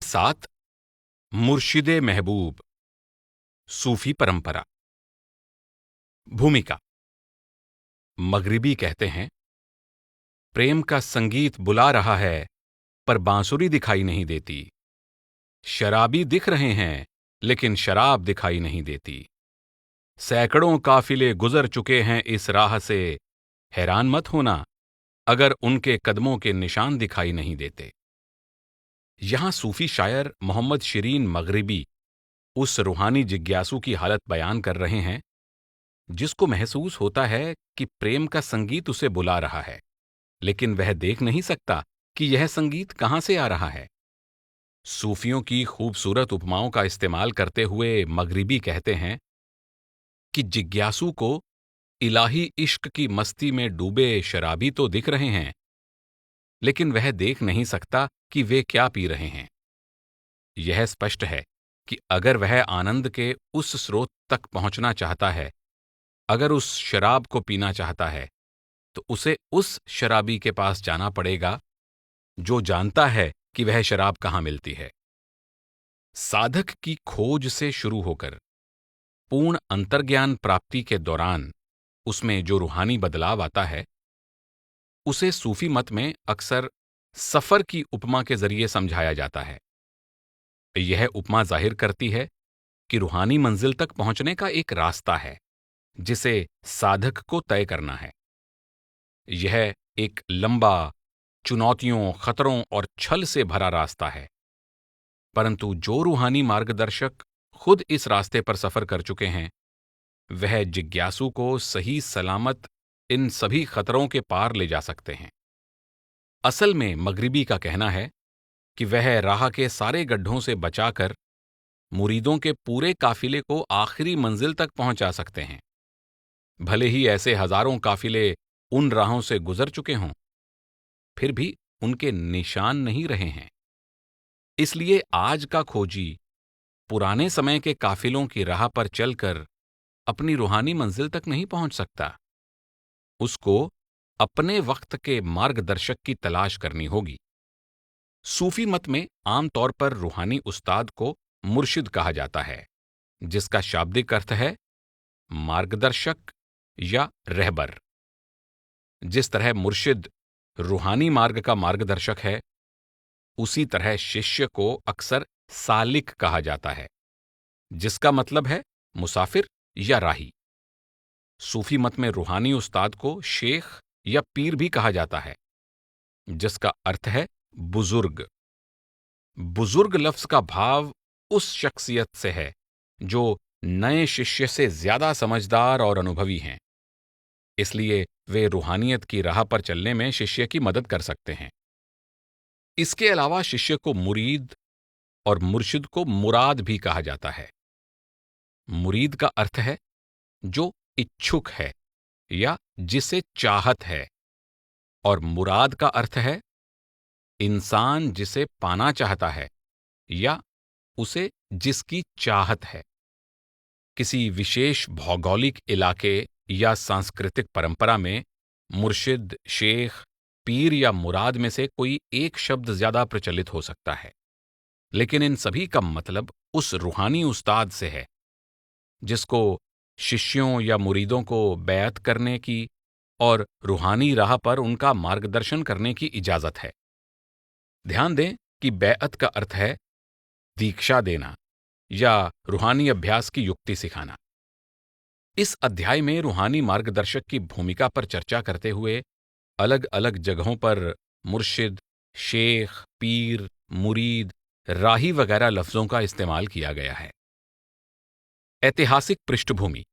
7 मुर्शिदे महबूब सूफी परंपरा। भूमिका। मगरिबी कहते हैं, प्रेम का संगीत बुला रहा है पर बांसुरी दिखाई नहीं देती। शराबी दिख रहे हैं लेकिन शराब दिखाई नहीं देती। सैकड़ों काफिले गुजर चुके हैं इस राह से, हैरान मत होना अगर उनके कदमों के निशान दिखाई नहीं देते। यहां सूफी शायर मोहम्मद शिरीन मगरिबी उस रूहानी जिज्ञासु की हालत बयान कर रहे हैं जिसको महसूस होता है कि प्रेम का संगीत उसे बुला रहा है, लेकिन वह देख नहीं सकता कि यह संगीत कहां से आ रहा है। सूफियों की खूबसूरत उपमाओं का इस्तेमाल करते हुए मगरिबी कहते हैं कि जिज्ञासु को इलाही इश्क की मस्ती में डूबे शराबी तो दिख रहे हैं, लेकिन वह देख नहीं सकता कि वे क्या पी रहे हैं। यह स्पष्ट है कि अगर वह आनंद के उस स्रोत तक पहुंचना चाहता है, अगर उस शराब को पीना चाहता है, तो उसे उस शराबी के पास जाना पड़ेगा जो जानता है कि वह शराब कहां मिलती है। साधक की खोज से शुरू होकर पूर्ण अंतर्ज्ञान प्राप्ति के दौरान उसमें जो रूहानी बदलाव आता है, उसे सूफी मत में अक्सर सफर की उपमा के जरिए समझाया जाता है। यह उपमा जाहिर करती है कि रूहानी मंजिल तक पहुंचने का एक रास्ता है जिसे साधक को तय करना है। यह एक लंबा, चुनौतियों, खतरों और छल से भरा रास्ता है, परंतु जो रूहानी मार्गदर्शक खुद इस रास्ते पर सफर कर चुके हैं, वह जिज्ञासु को सही सलामत इन सभी खतरों के पार ले जा सकते हैं। असल में मगरिबी का कहना है कि वह राह के सारे गड्ढों से बचाकर मुरीदों के पूरे काफिले को आखिरी मंजिल तक पहुंचा सकते हैं। भले ही ऐसे हजारों काफिले उन राहों से गुजर चुके हों, फिर भी उनके निशान नहीं रहे हैं। इसलिए आज का खोजी पुराने समय के काफिलों की राह पर चलकर अपनी रूहानी मंजिल तक नहीं पहुंच सकता। उसको अपने वक्त के मार्गदर्शक की तलाश करनी होगी। सूफी मत में आमतौर पर रूहानी उस्ताद को मुर्शिद कहा जाता है, जिसका शाब्दिक अर्थ है मार्गदर्शक या रहबर। जिस तरह मुर्शिद रूहानी मार्ग का मार्गदर्शक है, उसी तरह शिष्य को अक्सर सालिक कहा जाता है, जिसका मतलब है मुसाफिर या राही। सूफी मत में रूहानी उस्ताद को शेख या पीर भी कहा जाता है, जिसका अर्थ है बुजुर्ग। बुजुर्ग लफ्ज का भाव उस शख्सियत से है जो नए शिष्य से ज्यादा समझदार और अनुभवी हैं। इसलिए वे रूहानियत की राह पर चलने में शिष्य की मदद कर सकते हैं। इसके अलावा शिष्य को मुरीद और मुर्शिद को मुराद भी कहा जाता है। मुरीद का अर्थ है जो इच्छुक है या जिसे चाहत है, और मुराद का अर्थ है इंसान जिसे पाना चाहता है या उसे जिसकी चाहत है। किसी विशेष भौगोलिक इलाके या सांस्कृतिक परंपरा में मुर्शिद, शेख, पीर या मुराद में से कोई एक शब्द ज्यादा प्रचलित हो सकता है, लेकिन इन सभी का मतलब उस रूहानी उस्ताद से है जिसको शिष्यों या मुरीदों को बैअत करने की और रूहानी राह पर उनका मार्गदर्शन करने की इजाजत है। ध्यान दें कि बैअत का अर्थ है दीक्षा देना या रूहानी अभ्यास की युक्ति सिखाना। इस अध्याय में रूहानी मार्गदर्शक की भूमिका पर चर्चा करते हुए अलग अलग जगहों पर मुर्शिद, शेख, पीर, मुरीद, राही वगैरह लफ्जों का इस्तेमाल किया गया है। ऐतिहासिक पृष्ठभूमि।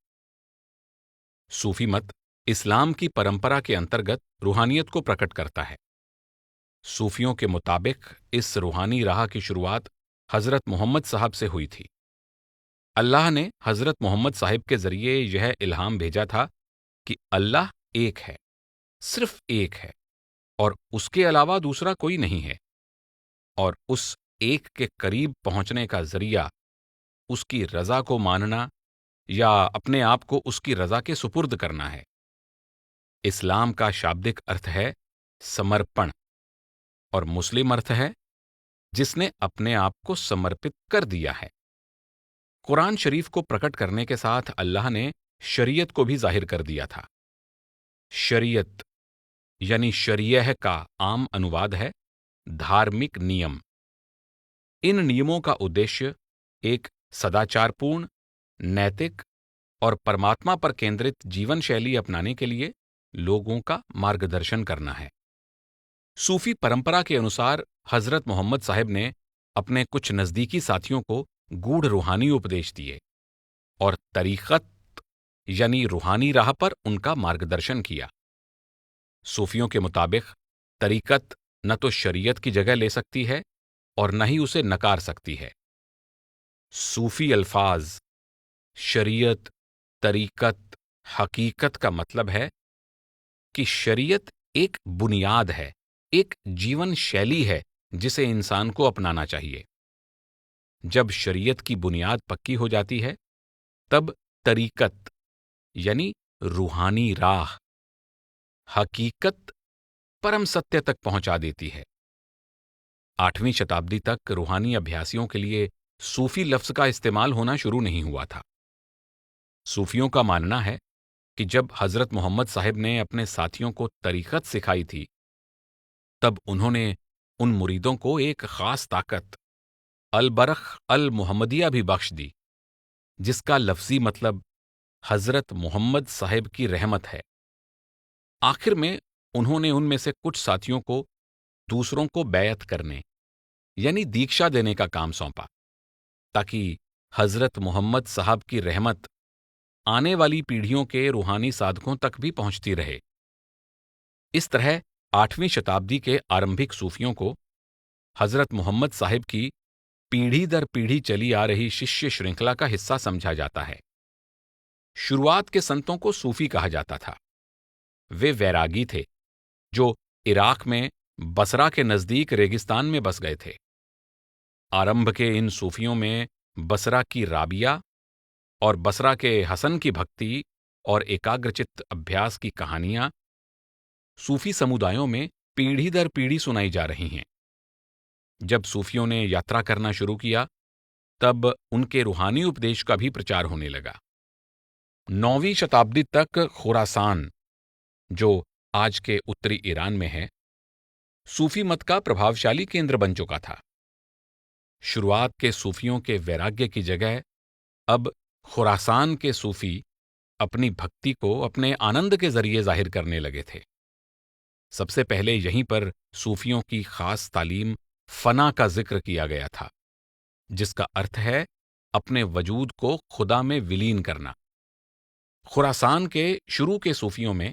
सूफी मत इस्लाम की परंपरा के अंतर्गत रूहानियत को प्रकट करता है। सूफियों के मुताबिक इस रूहानी राह की शुरुआत हजरत मोहम्मद साहब से हुई थी। अल्लाह ने हजरत मोहम्मद साहिब के जरिए यह इल्हाम भेजा था कि अल्लाह एक है, सिर्फ एक है, और उसके अलावा दूसरा कोई नहीं है, और उस एक के करीब पहुंचने का जरिया उसकी रजा को मानना या अपने आप को उसकी रजा के सुपुर्द करना है। इस्लाम का शाब्दिक अर्थ है समर्पण और मुस्लिम अर्थ है जिसने अपने आप को समर्पित कर दिया है। कुरान शरीफ को प्रकट करने के साथ अल्लाह ने शरीयत को भी जाहिर कर दिया था। शरीयत यानी शरीयह का आम अनुवाद है धार्मिक नियम। इन नियमों का उद्देश्य एक सदाचारपूर्ण, नैतिक और परमात्मा पर केंद्रित जीवन शैली अपनाने के लिए लोगों का मार्गदर्शन करना है। सूफी परंपरा के अनुसार हजरत मोहम्मद साहिब ने अपने कुछ नजदीकी साथियों को गूढ़ रूहानी उपदेश दिए और तरीक़त यानी रूहानी राह पर उनका मार्गदर्शन किया। सूफियों के मुताबिक तरीक़त न तो शरीयत की जगह ले सकती है और न ही उसे नकार सकती है। सूफी अल्फाज शरीयत, तरीक़त, हकीकत का मतलब है कि शरीयत एक बुनियाद है, एक जीवन शैली है जिसे इंसान को अपनाना चाहिए। जब शरीयत की बुनियाद पक्की हो जाती है, तब तरीक़त यानी रूहानी राह हकीकत परम सत्य तक पहुंचा देती है। 8वीं शताब्दी तक रूहानी अभ्यासियों के लिए सूफी लफ्ज़ का इस्तेमाल होना शुरू नहीं हुआ था। सूफियों का मानना है कि जब हजरत मोहम्मद साहिब ने अपने साथियों को तरीक़त सिखाई थी, तब उन्होंने उन मुरीदों को एक ख़ास ताकत अल-बरख अल-मुहम्मदिया भी बख्श दी, जिसका लफ्ज़ी मतलब हजरत मोहम्मद साहिब की रहमत है। आखिर में उन्होंने उनमें से कुछ साथियों को दूसरों को बैयत करने यानी दीक्षा देने का काम सौंपा, ताकि हजरत मोहम्मद साहब की रहमत आने वाली पीढ़ियों के रूहानी साधकों तक भी पहुंचती रहे। इस तरह 8वीं शताब्दी के आरंभिक सूफियों को हजरत मोहम्मद साहिब की पीढ़ी दर पीढ़ी चली आ रही शिष्य श्रृंखला का हिस्सा समझा जाता है। शुरुआत के संतों को सूफी कहा जाता था। वे वैरागी थे जो इराक में बसरा के नजदीक रेगिस्तान में बस गए थे। आरंभ के इन सूफियों में बसरा की राबिया और बसरा के हसन की भक्ति और एकाग्रचित्त अभ्यास की कहानियां सूफी समुदायों में पीढ़ी दर पीढ़ी सुनाई जा रही हैं। जब सूफियों ने यात्रा करना शुरू किया, तब उनके रूहानी उपदेश का भी प्रचार होने लगा। 9वीं शताब्दी तक खुरासान, जो आज के उत्तरी ईरान में है, सूफी मत का प्रभावशाली केंद्र बन चुका था। शुरुआत के सूफियों के वैराग्य की जगह अब खुरासान के सूफी अपनी भक्ति को अपने आनंद के जरिए जाहिर करने लगे थे। सबसे पहले यहीं पर सूफियों की खास तालीम फना का जिक्र किया गया था, जिसका अर्थ है अपने वजूद को खुदा में विलीन करना। खुरासान के शुरू के सूफियों में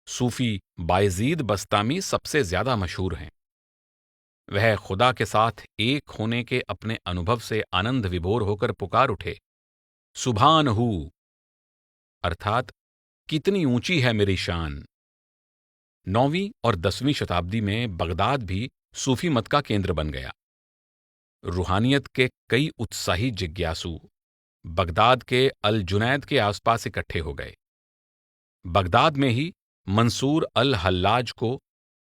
सूफी बायजीद बस्तामी सबसे ज्यादा मशहूर हैं। वह खुदा के साथ एक होने के अपने अनुभव से आनंद विभोर होकर पुकार उठे, सुभान हू, अर्थात कितनी ऊंची है मेरी शान। 9वीं और 10वीं शताब्दी में बगदाद भी सूफी मत का केंद्र बन गया। रूहानियत के कई उत्साही जिज्ञासु बगदाद के अल जुनैद के आसपास इकट्ठे हो गए। बगदाद में ही मंसूर अल हल्लाज को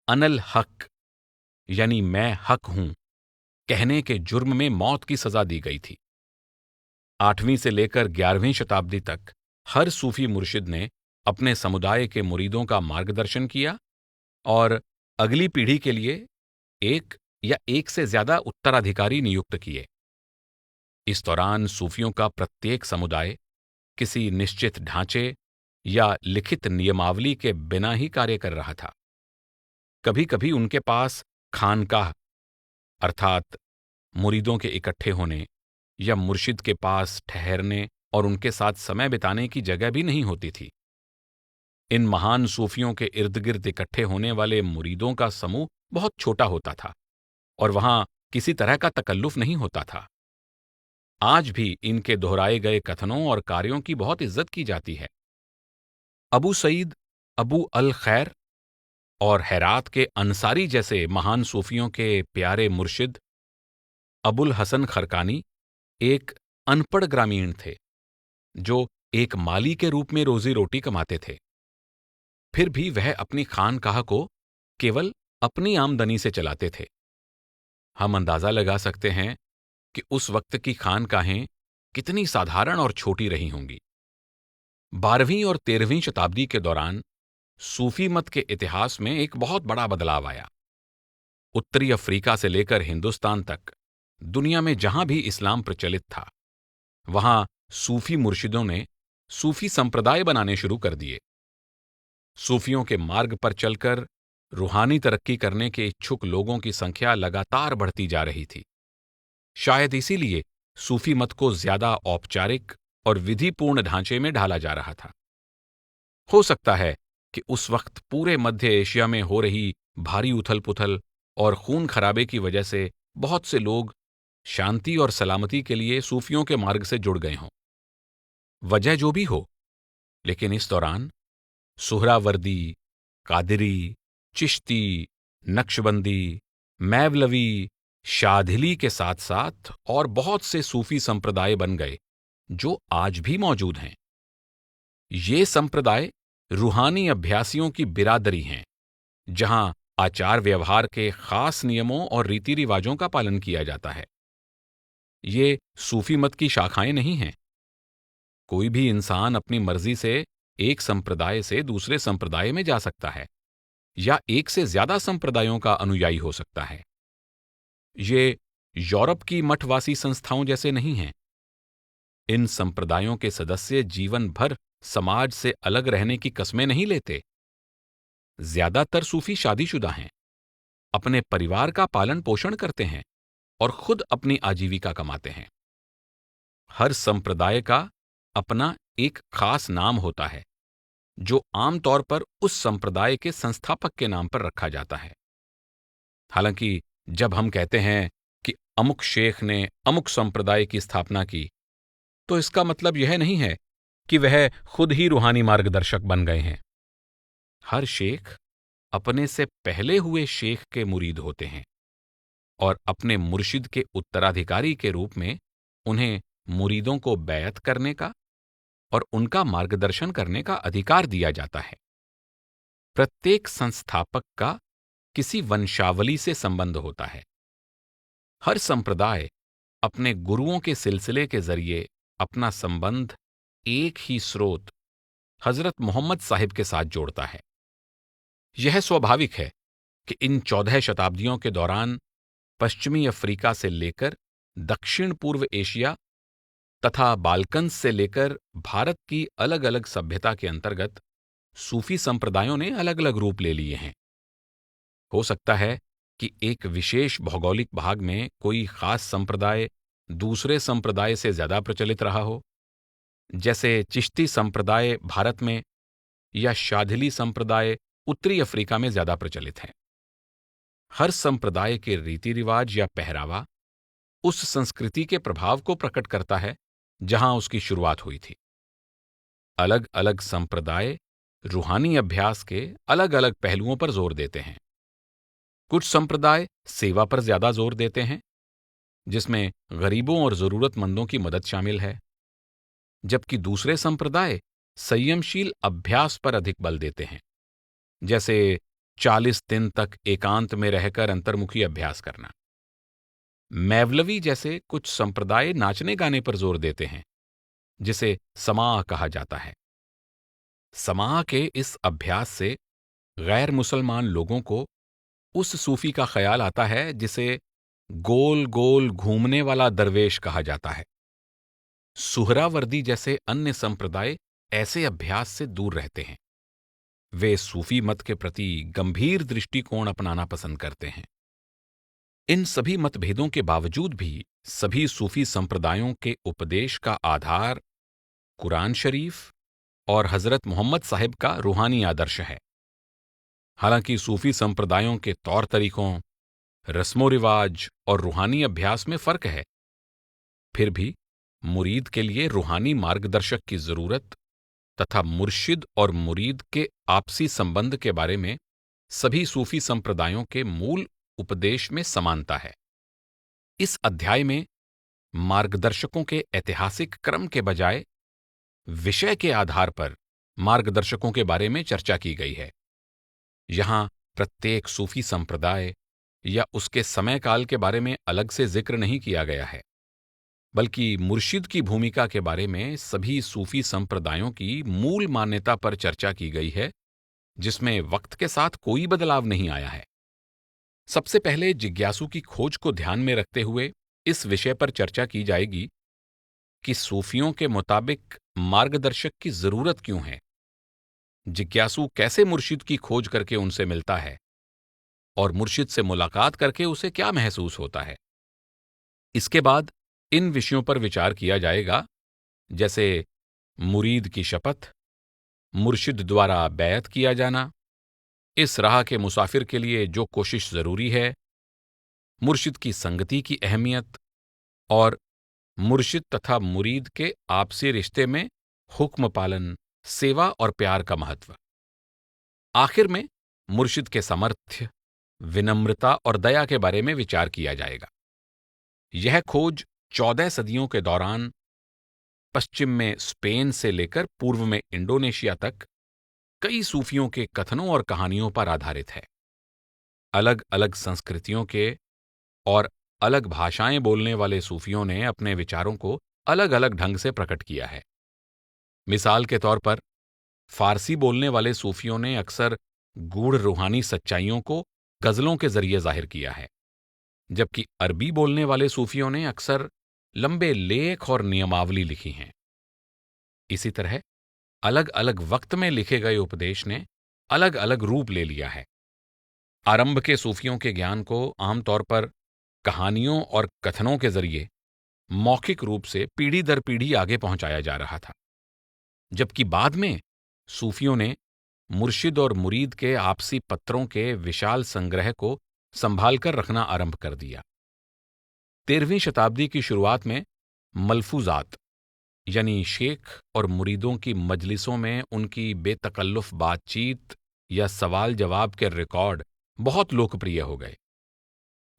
अनल हक यानी मैं हक हूं कहने के जुर्म में मौत की सजा दी गई थी। 8वीं से लेकर 11वीं शताब्दी तक हर सूफी मुर्शिद ने अपने समुदाय के मुरीदों का मार्गदर्शन किया और अगली पीढ़ी के लिए एक या एक से ज्यादा उत्तराधिकारी नियुक्त किए। इस दौरान सूफियों का प्रत्येक समुदाय किसी निश्चित ढांचे या लिखित नियमावली के बिना ही कार्य कर रहा था। कभी कभी उनके पास खानकाह अर्थात मुरीदों के इकट्ठे होने या मुर्शिद के पास ठहरने और उनके साथ समय बिताने की जगह भी नहीं होती थी। इन महान सूफियों के इर्द गिर्द इकट्ठे होने वाले मुरीदों का समूह बहुत छोटा होता था और वहां किसी तरह का तकल्लुफ नहीं होता था। आज भी इनके दोहराए गए कथनों और कार्यों की बहुत इज्जत की जाती है। अबू सईद, अबू अल खैर और हेरात के अंसारी जैसे महान सूफियों के प्यारे मुर्शिद अबुल हसन खरकानी एक अनपढ़ ग्रामीण थे जो एक माली के रूप में रोजी रोटी कमाते थे। फिर भी वह अपनी खानकाह को केवल अपनी आमदनी से चलाते थे। हम अंदाजा लगा सकते हैं कि उस वक्त की खानकाहें कितनी साधारण और छोटी रही होंगी। 12वीं और 13वीं शताब्दी के दौरान सूफी मत के इतिहास में एक बहुत बड़ा बदलाव आया। उत्तरी अफ्रीका से लेकर हिंदुस्तान तक दुनिया में जहां भी इस्लाम प्रचलित था, वहां सूफी मुर्शिदों ने सूफी संप्रदाय बनाने शुरू कर दिए। सूफियों के मार्ग पर चलकर रूहानी तरक्की करने के इच्छुक लोगों की संख्या लगातार बढ़ती जा रही थी। शायद इसीलिए सूफी मत को ज्यादा औपचारिक और विधिपूर्ण ढांचे में ढाला जा रहा था। हो सकता है कि उस वक्त पूरे मध्य एशिया में हो रही भारी उथल पुथल और खून खराबे की वजह से बहुत से लोग शांति और सलामती के लिए सूफियों के मार्ग से जुड़ गए हों। वजह जो भी हो, लेकिन इस दौरान सुहरावर्दी, कादिरी, चिश्ती, नक्शबंदी, मैवलवी, शाधिली के साथ साथ और बहुत से सूफी संप्रदाय बन गए जो आज भी मौजूद हैं। ये संप्रदाय रूहानी अभ्यासियों की बिरादरी हैं, जहां आचार व्यवहार के खास नियमों और रीति रिवाजों का पालन किया जाता है। ये सूफी मत की शाखाएं नहीं हैं। कोई भी इंसान अपनी मर्जी से एक संप्रदाय से दूसरे संप्रदाय में जा सकता है या एक से ज्यादा संप्रदायों का अनुयायी हो सकता है। ये यूरोप की मठवासी संस्थाओं जैसे नहीं हैं। इन संप्रदायों के सदस्य जीवन भर समाज से अलग रहने की कस्में नहीं लेते। ज्यादातर सूफी शादीशुदा हैं, अपने परिवार का पालन पोषण करते हैं और खुद अपनी आजीविका कमाते हैं। हर संप्रदाय का अपना एक खास नाम होता है, जो आमतौर पर उस संप्रदाय के संस्थापक के नाम पर रखा जाता है। हालांकि जब हम कहते हैं कि अमुक शेख ने अमुक संप्रदाय की स्थापना की, तो इसका मतलब यह नहीं है कि वह खुद ही रूहानी मार्गदर्शक बन गए हैं। हर शेख अपने से पहले हुए शेख के मुरीद होते हैं और अपने मुर्शिद के उत्तराधिकारी के रूप में उन्हें मुरीदों को बैअत करने का और उनका मार्गदर्शन करने का अधिकार दिया जाता है। प्रत्येक संस्थापक का किसी वंशावली से संबंध होता है। हर संप्रदाय अपने गुरुओं के सिलसिले के जरिए अपना संबंध एक ही स्रोत हजरत मोहम्मद साहिब के साथ जोड़ता है। यह स्वाभाविक है कि इन 14 शताब्दियों के दौरान पश्चिमी अफ्रीका से लेकर दक्षिण पूर्व एशिया तथा बाल्कन्स से लेकर भारत की अलग अलग सभ्यता के अंतर्गत सूफी संप्रदायों ने अलग अलग रूप ले लिए हैं। हो सकता है कि एक विशेष भौगोलिक भाग में कोई खास संप्रदाय दूसरे संप्रदाय से ज्यादा प्रचलित रहा हो, जैसे चिश्ती संप्रदाय भारत में या शाधिली संप्रदाय उत्तरी अफ्रीका में ज्यादा प्रचलित है। हर संप्रदाय के रीति रिवाज या पहरावा उस संस्कृति के प्रभाव को प्रकट करता है जहां उसकी शुरुआत हुई थी। अलग अलग संप्रदाय रूहानी अभ्यास के अलग अलग पहलुओं पर जोर देते हैं। कुछ संप्रदाय सेवा पर ज्यादा जोर देते हैं, जिसमें गरीबों और जरूरतमंदों की मदद शामिल है, जबकि दूसरे संप्रदाय संयमशील अभ्यास पर अधिक बल देते हैं, जैसे 40 दिन तक एकांत में रहकर अंतर्मुखी अभ्यास करना। मैवलवी जैसे कुछ संप्रदाय नाचने गाने पर जोर देते हैं, जिसे समाअ कहा जाता है। समाअ के इस अभ्यास से गैर मुसलमान लोगों को उस सूफी का ख्याल आता है जिसे गोल गोल घूमने वाला दरवेश कहा जाता है। सुहरावर्दी जैसे अन्य संप्रदाय ऐसे अभ्यास से दूर रहते हैं। वे सूफी मत के प्रति गंभीर दृष्टिकोण अपनाना पसंद करते हैं। इन सभी मतभेदों के बावजूद भी सभी सूफी संप्रदायों के उपदेश का आधार कुरान शरीफ और हजरत मोहम्मद साहिब का रूहानी आदर्श है। हालांकि सूफी संप्रदायों के तौर तरीकों, रस्मों रिवाज और रूहानी अभ्यास में फर्क है, फिर भी मुरीद के लिए रूहानी मार्गदर्शक की जरूरत तथा मुर्शिद और मुरीद के आपसी संबंध के बारे में सभी सूफी संप्रदायों के मूल उपदेश में समानता है। इस अध्याय में मार्गदर्शकों के ऐतिहासिक क्रम के बजाय विषय के आधार पर मार्गदर्शकों के बारे में चर्चा की गई है। यहां प्रत्येक सूफी संप्रदाय या उसके समय काल के बारे में अलग से जिक्र नहीं किया गया है, बल्कि मुर्शिद की भूमिका के बारे में सभी सूफी संप्रदायों की मूल मान्यता पर चर्चा की गई है, जिसमें वक्त के साथ कोई बदलाव नहीं आया है। सबसे पहले जिज्ञासु की खोज को ध्यान में रखते हुए इस विषय पर चर्चा की जाएगी कि सूफियों के मुताबिक मार्गदर्शक की जरूरत क्यों है, जिज्ञासु कैसे मुर्शिद की खोज करके उनसे मिलता है और मुर्शिद से मुलाकात करके उसे क्या महसूस होता है। इसके बाद इन विषयों पर विचार किया जाएगा, जैसे मुरीद की शपथ, मुर्शिद द्वारा बैत किया जाना, इस राह के मुसाफिर के लिए जो कोशिश जरूरी है, मुर्शिद की संगति की अहमियत और मुर्शिद तथा मुरीद के आपसी रिश्ते में हुक्म पालन, सेवा और प्यार का महत्व। आखिर में मुर्शिद के सामर्थ्य, विनम्रता और दया के बारे में विचार किया जाएगा। यह खोज 14 सदियों के दौरान पश्चिम में स्पेन से लेकर पूर्व में इंडोनेशिया तक कई सूफियों के कथनों और कहानियों पर आधारित है। अलग अलग संस्कृतियों के और अलग भाषाएं बोलने वाले सूफियों ने अपने विचारों को अलग अलग ढंग से प्रकट किया है। मिसाल के तौर पर फारसी बोलने वाले सूफियों ने अक्सर गूढ़ रूहानी सच्चाइयों को गजलों के जरिए जाहिर किया है, जबकि अरबी बोलने वाले सूफियों ने अक्सर लंबे लेख और नियमावली लिखी हैं। इसी तरह अलग अलग वक्त में लिखे गए उपदेश ने अलग अलग रूप ले लिया है। आरंभ के सूफियों के ज्ञान को आमतौर पर कहानियों और कथनों के जरिए मौखिक रूप से पीढ़ी दर पीढ़ी आगे पहुंचाया जा रहा था, जबकि बाद में सूफियों ने मुर्शिद और मुरीद के आपसी पत्रों के विशाल संग्रह को संभालकर रखना आरंभ कर दिया। 13वीं शताब्दी की शुरुआत में मलफूजात यानी शेख और मुरीदों की मजलिसों में उनकी बेतकल्लुफ बातचीत या सवाल जवाब के रिकॉर्ड बहुत लोकप्रिय हो गए।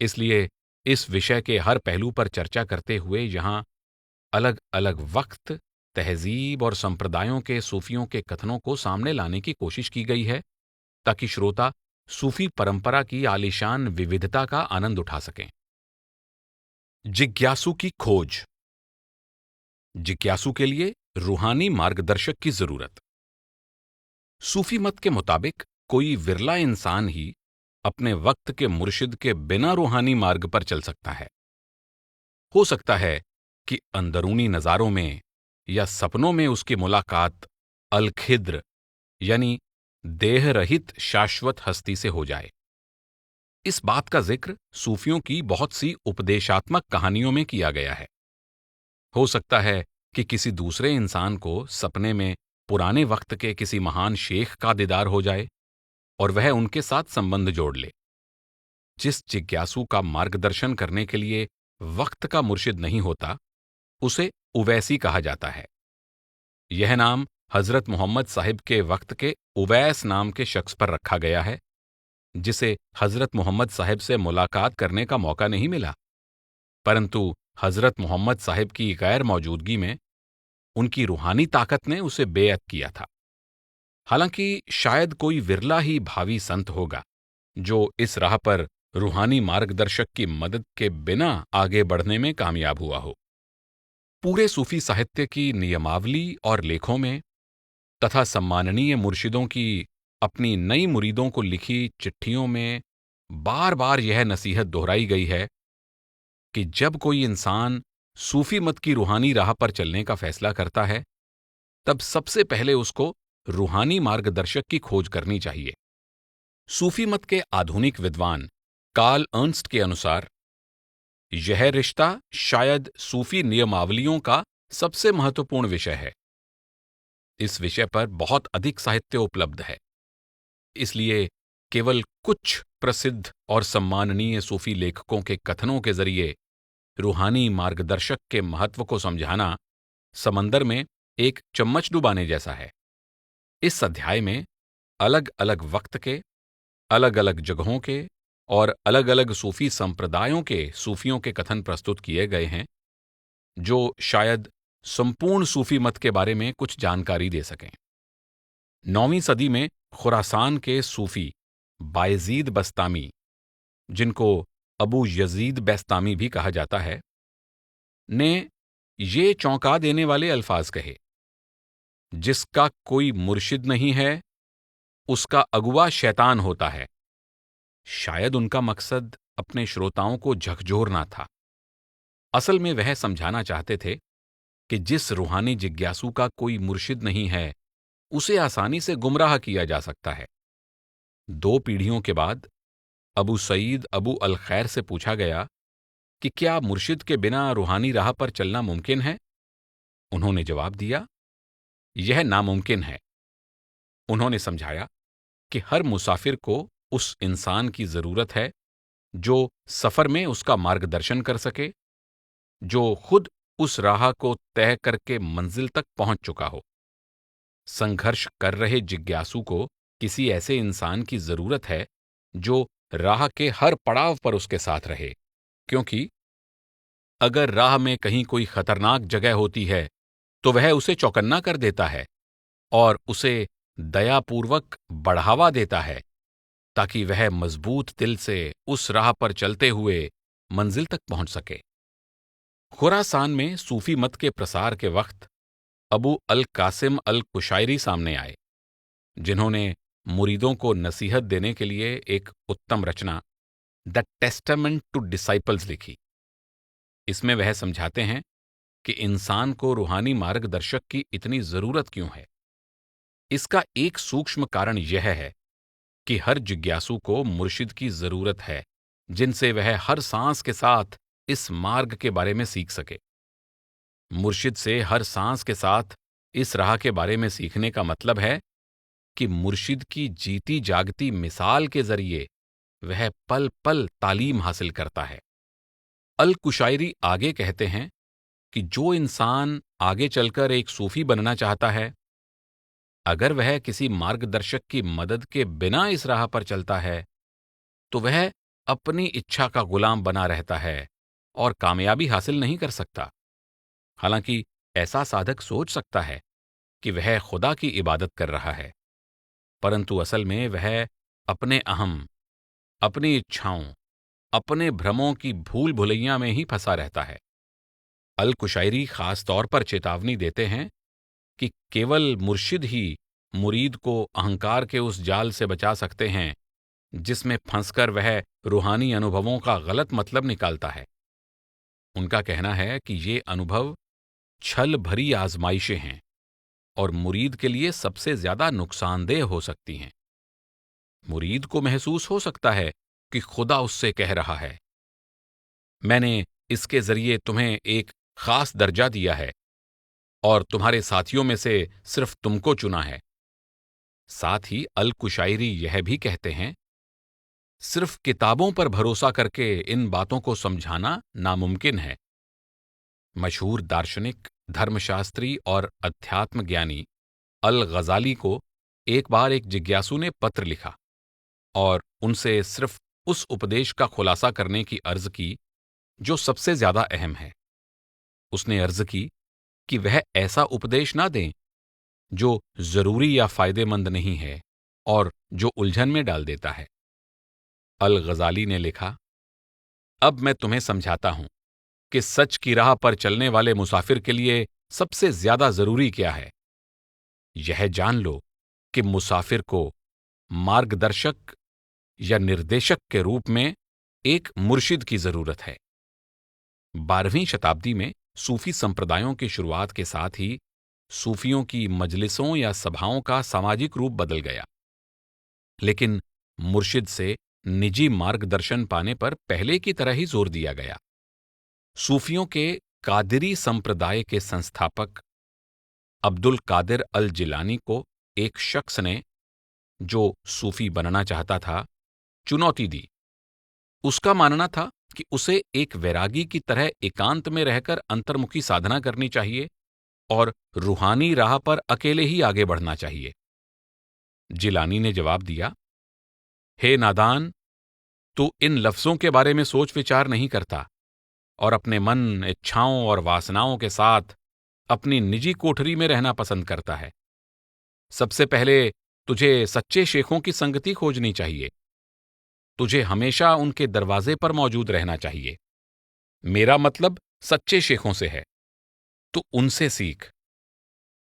इसलिए इस विषय के हर पहलू पर चर्चा करते हुए यहां अलग अलग वक्त, तहजीब और संप्रदायों के सूफियों के कथनों को सामने लाने की कोशिश की गई है, ताकि श्रोता सूफी परंपरा की आलीशान विविधता का आनंद उठा सकें। जिज्ञासु की खोज। जिज्ञासु के लिए रूहानी मार्गदर्शक की जरूरत। सूफी मत के मुताबिक कोई विरला इंसान ही अपने वक्त के मुर्शिद के बिना रूहानी मार्ग पर चल सकता है। हो सकता है कि अंदरूनी नजारों में या सपनों में उसकी मुलाकात अल-खिद्र यानी देह रहित शाश्वत हस्ती से हो जाए। इस बात का जिक्र सूफियों की बहुत सी उपदेशात्मक कहानियों में किया गया है। हो सकता है कि किसी दूसरे इंसान को सपने में पुराने वक्त के किसी महान शेख का दीदार हो जाए और वह उनके साथ संबंध जोड़ ले। जिस जिज्ञासु का मार्गदर्शन करने के लिए वक्त का मुर्शिद नहीं होता, उसे उवैसी कहा जाता है। यह नाम हजरत मोहम्मद साहिब के वक्त के उवैस नाम के शख्स पर रखा गया है, जिसे हजरत मोहम्मद साहिब से मुलाकात करने का मौका नहीं मिला, परंतु हजरत मोहम्मद साहिब की गैर मौजूदगी में उनकी रूहानी ताकत ने उसे बेअत किया था। हालांकि शायद कोई विरला ही भावी संत होगा जो इस राह पर रूहानी मार्गदर्शक की मदद के बिना आगे बढ़ने में कामयाब हुआ हो। पूरे सूफी साहित्य की नियमावली और लेखों में तथा सम्माननीय मुर्शिदों की अपनी नई मुरीदों को लिखी चिट्ठियों में बार बार यह नसीहत दोहराई गई है कि जब कोई इंसान सूफी मत की रूहानी राह पर चलने का फैसला करता है, तब सबसे पहले उसको रूहानी मार्गदर्शक की खोज करनी चाहिए। सूफी मत के आधुनिक विद्वान कार्ल अर्न्स्ट के अनुसार यह रिश्ता शायद सूफी नियमावलियों का सबसे महत्वपूर्ण विषय है। इस विषय पर बहुत अधिक साहित्य उपलब्ध है, इसलिए केवल कुछ प्रसिद्ध और सम्माननीय सूफी लेखकों के कथनों के जरिए रूहानी मार्गदर्शक के महत्व को समझाना समंदर में एक चम्मच डुबाने जैसा है। इस अध्याय में अलग अलग वक्त के, अलग अलग जगहों के और अलग अलग सूफी संप्रदायों के सूफियों के कथन प्रस्तुत किए गए हैं, जो शायद संपूर्ण सूफी मत के बारे में कुछ जानकारी दे सकें। 9वीं सदी में खुरासान के सूफी बायजीद बस्तामी जिनको अबू यजीद बेस्तामी भी कहा जाता है, ने ये चौंका देने वाले अल्फाज कहे, जिसका कोई मुर्शिद नहीं है उसका अगुवा शैतान होता है। शायद उनका मकसद अपने श्रोताओं को झकझोरना था। असल में वह समझाना चाहते थे कि जिस रूहानी जिज्ञासु का कोई मुर्शिद नहीं है, उसे आसानी से गुमराह किया जा सकता है। 2 पीढ़ियों के बाद अबू सईद अबू अल खैर से पूछा गया कि क्या मुर्शिद के बिना रूहानी राह पर चलना मुमकिन है? उन्होंने जवाब दिया, यह नामुमकिन है। उन्होंने समझाया कि हर मुसाफिर को उस इंसान की जरूरत है जो सफर में उसका मार्गदर्शन कर सके, जो खुद उस राह को तय करके मंजिल तक पहुंच चुका हो। संघर्ष कर रहे जिज्ञासु को किसी ऐसे इंसान की जरूरत है जो राह के हर पड़ाव पर उसके साथ रहे, क्योंकि अगर राह में कहीं कोई खतरनाक जगह होती है तो वह उसे चौकन्ना कर देता है और उसे दयापूर्वक बढ़ावा देता है ताकि वह मजबूत दिल से उस राह पर चलते हुए मंजिल तक पहुंच सके। खुरासान में सूफी मत के प्रसार के वक्त अबू अल कासिम अल कुशायरी सामने आए, जिन्होंने मुरीदों को नसीहत देने के लिए एक उत्तम रचना द टेस्टामेंट टू डिसाइपल्स लिखी। इसमें वह समझाते हैं कि इंसान को रूहानी मार्गदर्शक की इतनी जरूरत क्यों है। इसका एक सूक्ष्म कारण यह है कि हर जिज्ञासु को मुर्शिद की जरूरत है, जिनसे वह हर सांस के साथ इस मार्ग के बारे में सीख सके। मुर्शिद से हर सांस के साथ इस राह के बारे में सीखने का मतलब है कि मुर्शिद की जीती जागती मिसाल के जरिए वह पल पल तालीम हासिल करता है। अल कुशायरी आगे कहते हैं कि जो इंसान आगे चलकर एक सूफी बनना चाहता है, अगर वह किसी मार्गदर्शक की मदद के बिना इस राह पर चलता है तो वह अपनी इच्छा का गुलाम बना रहता है और कामयाबी हासिल नहीं कर सकता। हालांकि ऐसा साधक सोच सकता है कि वह खुदा की इबादत कर रहा है, परंतु असल में वह अपने अहम, अपनी इच्छाओं, अपने भ्रमों की भूल भुलैया में ही फंसा रहता है। अल कुशायरी खास तौर पर चेतावनी देते हैं कि केवल मुर्शिद ही मुरीद को अहंकार के उस जाल से बचा सकते हैं जिसमें फंसकर वह रूहानी अनुभवों का गलत मतलब निकालता है। उनका कहना है कि ये अनुभव छल भरी आजमाइशें हैं और मुरीद के लिए सबसे ज्यादा नुकसानदेह हो सकती हैं। मुरीद को महसूस हो सकता है कि खुदा उससे कह रहा है, मैंने इसके जरिए तुम्हें एक खास दर्जा दिया है और तुम्हारे साथियों में से सिर्फ तुमको चुना है। साथ ही अल कुशायरी यह भी कहते हैं, सिर्फ किताबों पर भरोसा करके इन बातों को समझाना नामुमकिन है। मशहूर दार्शनिक, धर्मशास्त्री और अध्यात्म ज्ञानी अल गजाली को एक बार एक जिज्ञासु ने पत्र लिखा और उनसे सिर्फ उस उपदेश का खुलासा करने की अर्ज की जो सबसे ज्यादा अहम है। उसने अर्ज की कि वह ऐसा उपदेश ना दें जो जरूरी या फायदेमंद नहीं है और जो उलझन में डाल देता है। अल गजाली ने लिखा, अब मैं तुम्हें समझाता हूं कि सच की राह पर चलने वाले मुसाफिर के लिए सबसे ज्यादा जरूरी क्या है। यह जान लो कि मुसाफिर को मार्गदर्शक या निर्देशक के रूप में एक मुर्शिद की जरूरत है। 12वीं शताब्दी में सूफी संप्रदायों की शुरुआत के साथ ही सूफियों की मजलिसों या सभाओं का सामाजिक रूप बदल गया, लेकिन मुर्शिद से निजी मार्गदर्शन पाने पर पहले की तरह ही जोर दिया गया। सूफियों के कादिरी संप्रदाय के संस्थापक अब्दुल कादिर अल जिलानी को एक शख्स ने, जो सूफी बनना चाहता था, चुनौती दी। उसका मानना था कि उसे एक वैरागी की तरह एकांत में रहकर अंतर्मुखी साधना करनी चाहिए और रूहानी राह पर अकेले ही आगे बढ़ना चाहिए। जिलानी ने जवाब दिया, हे नादान, तू इन लफ्जों के बारे में सोच विचार नहीं करता और अपने मन, इच्छाओं और वासनाओं के साथ अपनी निजी कोठरी में रहना पसंद करता है। सबसे पहले तुझे सच्चे शेखों की संगति खोजनी चाहिए। तुझे हमेशा उनके दरवाजे पर मौजूद रहना चाहिए। मेरा मतलब सच्चे शेखों से है। तू उनसे सीख,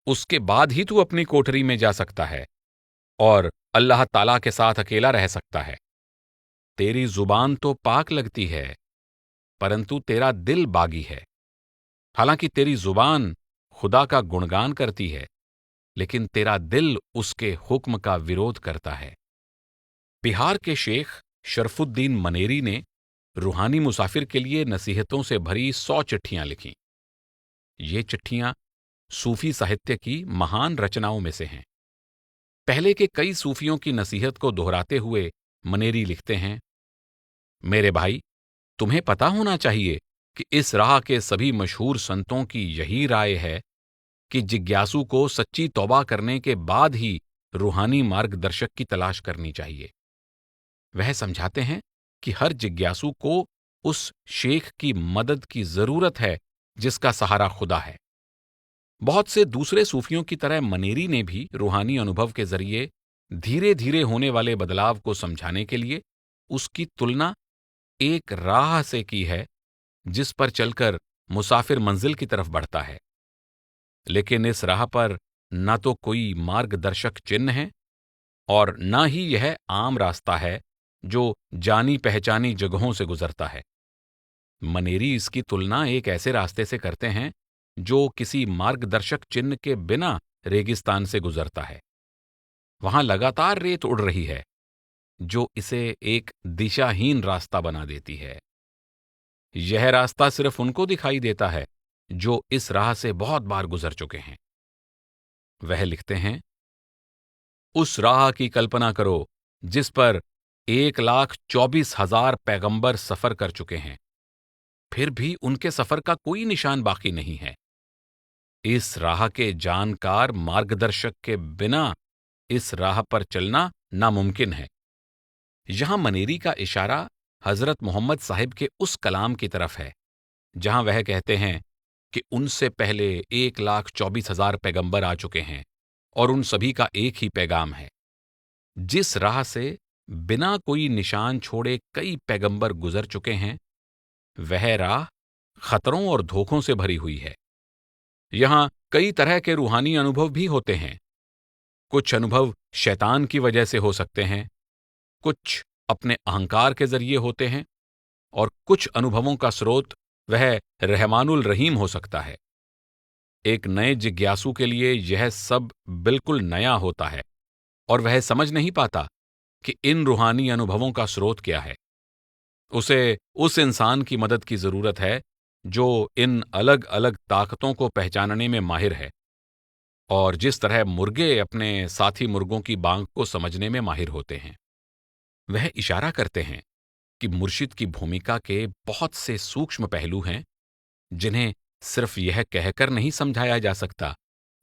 उसके बाद ही तू अपनी कोठरी में जा सकता है और अल्लाह ताला के साथ अकेला रह सकता है। तेरी जुबान तो पाक लगती है, परंतु तेरा दिल बागी है। हालांकि तेरी जुबान खुदा का गुणगान करती है, लेकिन तेरा दिल उसके हुक्म का विरोध करता है। बिहार के शेख शरफुद्दीन मनेरी ने रूहानी मुसाफिर के लिए नसीहतों से भरी 100 चिट्ठियां लिखीं। ये चिट्ठियां सूफी साहित्य की महान रचनाओं में से हैं। पहले के कई सूफियों की नसीहत को दोहराते हुए मनेरी लिखते हैं, मेरे भाई, तुम्हें पता होना चाहिए कि इस राह के सभी मशहूर संतों की यही राय है कि जिज्ञासु को सच्ची तौबा करने के बाद ही रूहानी मार्गदर्शक की तलाश करनी चाहिए। वह समझाते हैं कि हर जिज्ञासु को उस शेख की मदद की जरूरत है जिसका सहारा खुदा है। बहुत से दूसरे सूफियों की तरह मनेरी ने भी रूहानी अनुभव के जरिए धीरे धीरे होने वाले बदलाव को समझाने के लिए उसकी तुलना एक राह से की है जिस पर चलकर मुसाफिर मंजिल की तरफ बढ़ता है। लेकिन इस राह पर न तो कोई मार्गदर्शक चिन्ह है और न ही यह आम रास्ता है जो जानी पहचानी जगहों से गुजरता है। मनेरी इसकी तुलना एक ऐसे रास्ते से करते हैं जो किसी मार्गदर्शक चिन्ह के बिना रेगिस्तान से गुजरता है। वहां लगातार रेत उड़ रही है जो इसे एक दिशाहीन रास्ता बना देती है। यह रास्ता सिर्फ उनको दिखाई देता है जो इस राह से बहुत बार गुजर चुके हैं। वह लिखते हैं, उस राह की कल्पना करो जिस पर 1,24,000 पैगंबर सफर कर चुके हैं, फिर भी उनके सफर का कोई निशान बाकी नहीं है। इस राह के जानकार मार्गदर्शक के बिना इस राह पर चलना नामुमकिन है। यहां मनेरी का इशारा हजरत मोहम्मद साहिब के उस कलाम की तरफ है जहां वह कहते हैं कि उनसे पहले 1,24,000 पैगंबर आ चुके हैं और उन सभी का एक ही पैगाम है। जिस राह से बिना कोई निशान छोड़े कई पैगंबर गुजर चुके हैं, वह राह खतरों और धोखों से भरी हुई है। यहां कई तरह के रूहानी अनुभव भी होते हैं। कुछ अनुभव शैतान की वजह से हो सकते हैं, कुछ अपने अहंकार के जरिए होते हैं और कुछ अनुभवों का स्रोत वह रहमानुल रहीम हो सकता है। एक नए जिज्ञासु के लिए यह सब बिल्कुल नया होता है और वह समझ नहीं पाता कि इन रूहानी अनुभवों का स्रोत क्या है। उसे उस इंसान की मदद की जरूरत है जो इन अलग अलग ताकतों को पहचानने में माहिर है और जिस तरह मुर्गे अपने साथी मुर्गों की बांग को समझने में माहिर होते हैं। वह इशारा करते हैं कि मुर्शिद की भूमिका के बहुत से सूक्ष्म पहलू हैं जिन्हें सिर्फ यह कहकर नहीं समझाया जा सकता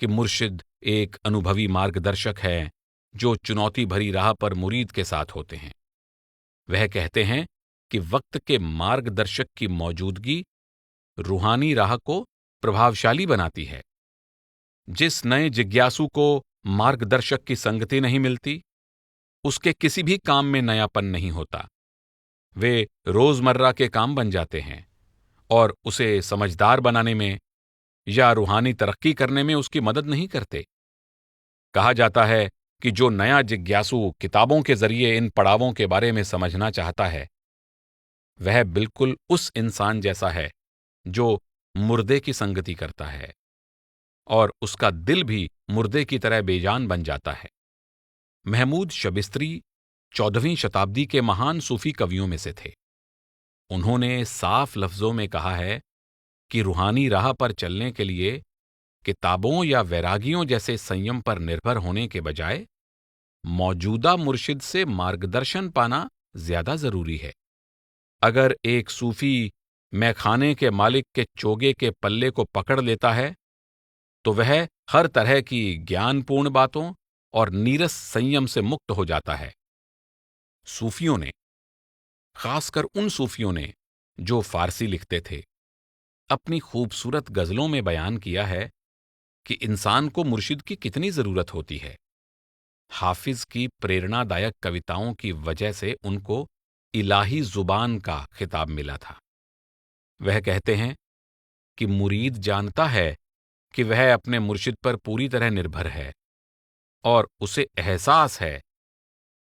कि मुर्शिद एक अनुभवी मार्गदर्शक है जो चुनौती भरी राह पर मुरीद के साथ होते हैं। वह कहते हैं कि वक्त के मार्गदर्शक की मौजूदगी रूहानी राह को प्रभावशाली बनाती है। जिस नए जिज्ञासु को मार्गदर्शक की संगति नहीं मिलती, उसके किसी भी काम में नयापन नहीं होता। वे रोजमर्रा के काम बन जाते हैं और उसे समझदार बनाने में या रूहानी तरक्की करने में उसकी मदद नहीं करते। कहा जाता है कि जो नया जिज्ञासु किताबों के जरिए इन पड़ावों के बारे में समझना चाहता है, वह बिल्कुल उस इंसान जैसा है जो मुर्दे की संगति करता है और उसका दिल भी मुर्दे की तरह बेजान बन जाता है। महमूद शबिस्त्री 14वीं शताब्दी के महान सूफी कवियों में से थे। उन्होंने साफ लफ्जों में कहा है कि रूहानी राह पर चलने के लिए किताबों या वैरागियों जैसे संयम पर निर्भर होने के बजाय मौजूदा मुर्शिद से मार्गदर्शन पाना ज्यादा जरूरी है। अगर एक सूफी मैखाने के मालिक के चोगे के पल्ले को पकड़ लेता है तो वह हर तरह की ज्ञानपूर्ण बातों और नीरस संयम से मुक्त हो जाता है। सूफियों ने, खासकर उन सूफियों ने जो फारसी लिखते थे, अपनी खूबसूरत गजलों में बयान किया है कि इंसान को मुर्शिद की कितनी जरूरत होती है। हाफिज की प्रेरणादायक कविताओं की वजह से उनको इलाही जुबान का खिताब मिला था। वह कहते हैं कि मुरीद जानता है कि वह अपने मुर्शिद पर पूरी तरह निर्भर है और उसे एहसास है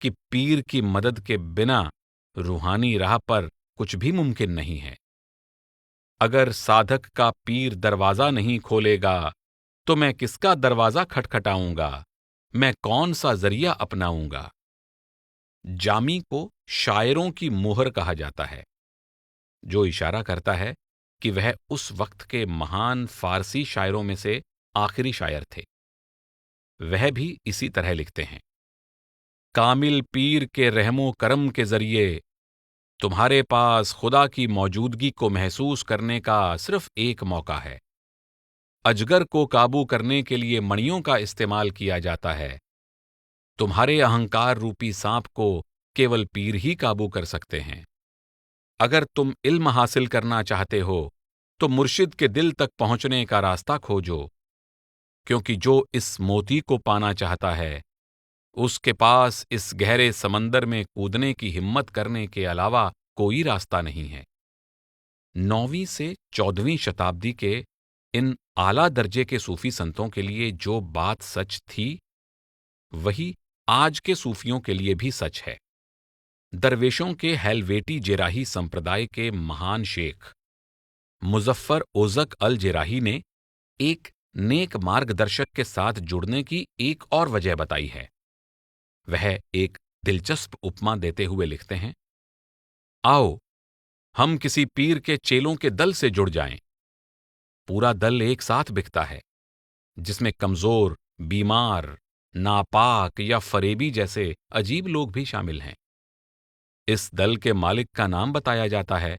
कि पीर की मदद के बिना रूहानी राह पर कुछ भी मुमकिन नहीं है। अगर साधक का पीर दरवाजा नहीं खोलेगा तो मैं किसका दरवाजा खटखटाऊंगा, मैं कौन सा जरिया अपनाऊंगा। जामी को शायरों की मोहर कहा जाता है, जो इशारा करता है कि वह उस वक्त के महान फारसी शायरों में से आखिरी शायर थे। वह भी इसी तरह लिखते हैं, कामिल पीर के रहमो करम के जरिए तुम्हारे पास खुदा की मौजूदगी को महसूस करने का सिर्फ एक मौका है। अजगर को काबू करने के लिए मणियों का इस्तेमाल किया जाता है, तुम्हारे अहंकार रूपी सांप को केवल पीर ही काबू कर सकते हैं। अगर तुम इल्म हासिल करना चाहते हो तो मुर्शिद के दिल तक पहुंचने का रास्ता खोजो, क्योंकि जो इस मोती को पाना चाहता है उसके पास इस गहरे समंदर में कूदने की हिम्मत करने के अलावा कोई रास्ता नहीं है। 9वीं से 14वीं शताब्दी के इन आला दर्जे के सूफी संतों के लिए जो बात सच थी वही आज के सूफियों के लिए भी सच है। दरवेशों के हेलवेटी जेराही संप्रदाय के महान शेख मुजफ्फर ओज़क अल जेराही ने एक नेक मार्गदर्शक के साथ जुड़ने की एक और वजह बताई है। वह एक दिलचस्प उपमा देते हुए लिखते हैं, आओ हम किसी पीर के चेलों के दल से जुड़ जाएं। पूरा दल एक साथ बिकता है, जिसमें कमजोर, बीमार, नापाक या फरेबी जैसे अजीब लोग भी शामिल हैं। इस दल के मालिक का नाम बताया जाता है